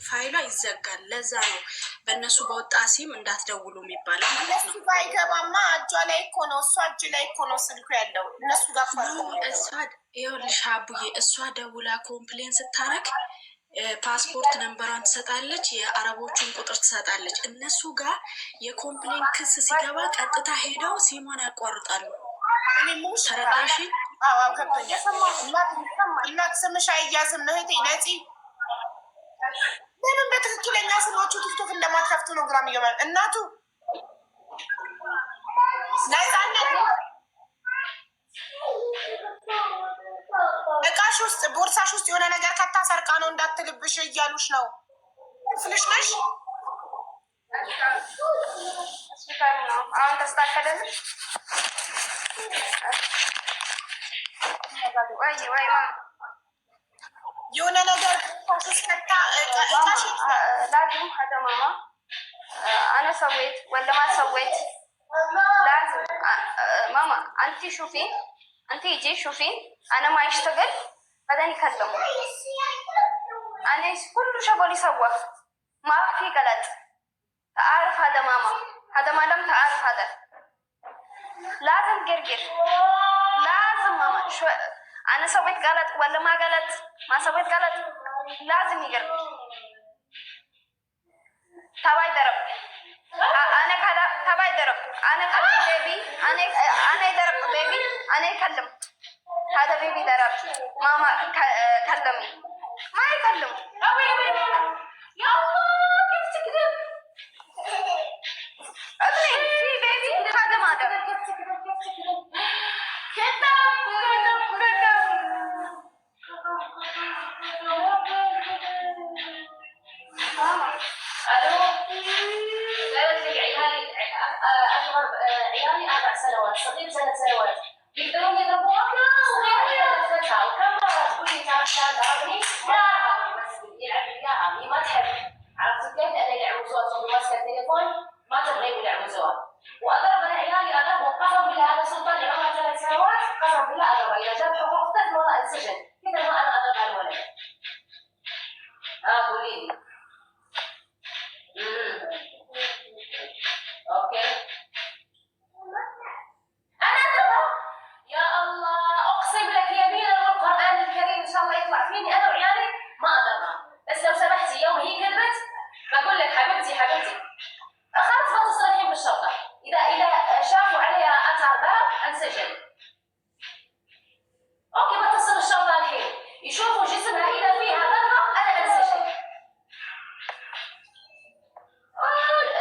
ፋይሏ ይዘጋል። ለዛ ነው በእነሱ በወጣ ሲም እንዳትደውሉ የሚባለው ማለት ነው። ባይገባማ እጇ ላይ እኮ ነው፣ እሷ እጅ ላይ እኮ ነው ስልኩ ያለው እነሱ ጋር ይኸውልሽ አቡዬ እሷ ደውላ ኮምፕሌን ስታረግ ፓስፖርት ነንበሯን ትሰጣለች፣ የአረቦቹን ቁጥር ትሰጣለች። እነሱ ጋር የኮምፕሌን ክስ ሲገባ ቀጥታ ሄደው ሲሟን ያቋርጣሉ። ተረዳሽኝ? እናት ስምሽ አይያዝም እህቴ ነፂ። ለምን በትክክለኛ ስማችሁ ቲክቶክ እንደማትከፍቱ ነው ግራ የሚገባኝ። እናቱ ነፃነት እቃሽ ውስጥ ቦርሳሽ ውስጥ የሆነ ነገር ከታሰርቃ ነው እንዳትልብሽ እያሉሽ ነው። ክፍልሽ ነሽ? አሁን ተስተካከለልሽ? የሆነ ነገር ስከታ ላዝም ሀደ ማማ አነ ሰዌት ወለማ ሰዌት ላዝም ማማ አንቲ ሹፊ أنت يجي شوفي أنا ما أشتغل بعدين يكلموا أنا كل شغلي سوا ما في غلط تعرف هذا ماما هذا مادام تعرف هذا لازم قرقر لازم ماما شو أنا سويت غلط ولا ما غلط ما سويت غلط لازم يقرقر تباي درب أنا كذا تباي درب أنا كلم بيبي أنا درب بيبي أنا يكلم هذا بيبي درب ماما كلمي ما يكلم يا الله كيف تكذب ابني في بيبي هذا ما درب عيالي 4 سنوات صغير 3 سنوات يقدرون يضربوها صغير فتها وكم مرة تقول لي ترى ضربني لا بس يلعب وياها هي ما تحب عرفت كيف انا يلعبوا صوت ماسكه التليفون ما تبغي يلعبوا سوا واضرب انا عيالي اضربهم قسم بالله هذا سلطان اللي عمره 3 سنوات قسم بالله اضربه اذا جاب حقوق طفل والله انسجن كذا ما انا اضرب الولد قولي لي اوكي فيني انا وعيالي ما اقدرها بس لو سمحتي يوم هي كذبت بقول لك حبيبتي خلاص ما تصرخين بالشرطه اذا شافوا عليها اثر ضرب انسجن اوكي ما تصل الشرطه الحين يشوفوا جسمها اذا فيها ضربه انا انسجن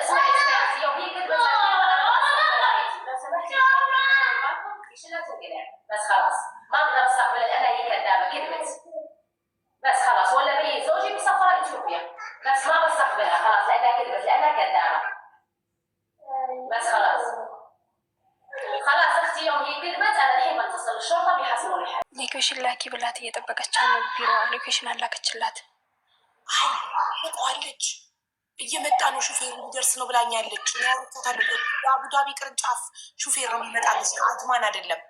اسمعي يوم هي كذبت لو سمحتي لا تنقلع بس خلاص ما اقدر استقبل انا هي كذابه كذبت بس خلاص ولا بي زوجي بيسافر اثيوبيا بس ما بستقبلها خلاص لانها كذبت لانها كذابه بس خلاص اختي يوم هي كذبت انا الحين بتصل الشرطه بيحصلوا لي حل ሎኬሽን ላኪ ብላት እየጠበቀቻት ነው። ቢሮ ሎኬሽን አላከችላት። አለች እየመጣ ነው ሹፌሩ ሊደርስ ነው ብላኛለች። የአቡዳቢ ቅርንጫፍ ሹፌር ነው የሚመጣለች ከአዝማን አይደለም።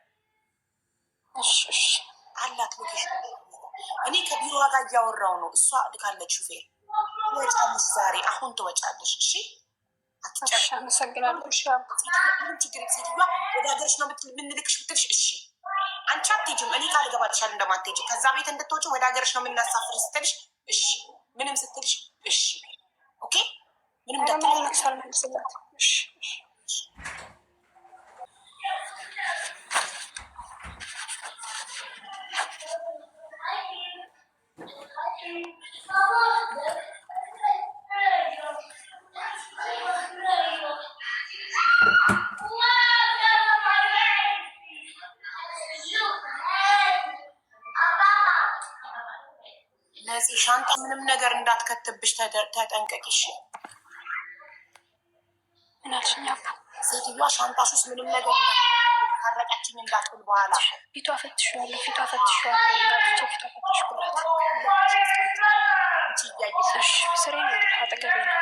እሺ አላት ሎኬሽን። እኔ ከቢሮ ጋር እያወራው ነው። እሷ ልካለች ሹፌር። ትወጫለሽ ዛሬ አሁን ትወጫለሽ። እሺ አመሰግናለሁ። ምንም ችግር ሴትዮዋ ወደ ሀገርሽ ነው የምንልክሽ ብትልሽ እሺ አንቺ አትሄጂም። እኔ ቃል እገባልሻለሁ እንደማትሄጂ ከዛ ቤት እንድትወጪ ወደ ሀገርሽ ነው የምናሳፍር ስትልሽ እሺ ምንም ስትልሽ እሺ ኦኬ ምንም እንዳትነሳልመስላት እሺ ለዚህ ሻንጣ ምንም ነገር እንዳትከትብሽ ተጠንቀቂሽ። ምን አልሽኝ? ሴትዮዋ ሻንጣሽ ውስጥ ምንም ነገር ታረቀችኝ እንዳትል በኋላ ፊቷ ፈትሸዋለሁ፣ ፊቷ ፈትሸዋለሁ፣ ፊቷ ፈትሽኩላት። አንቺ እያየሽ ስሬ ነው አጠገቤ ነው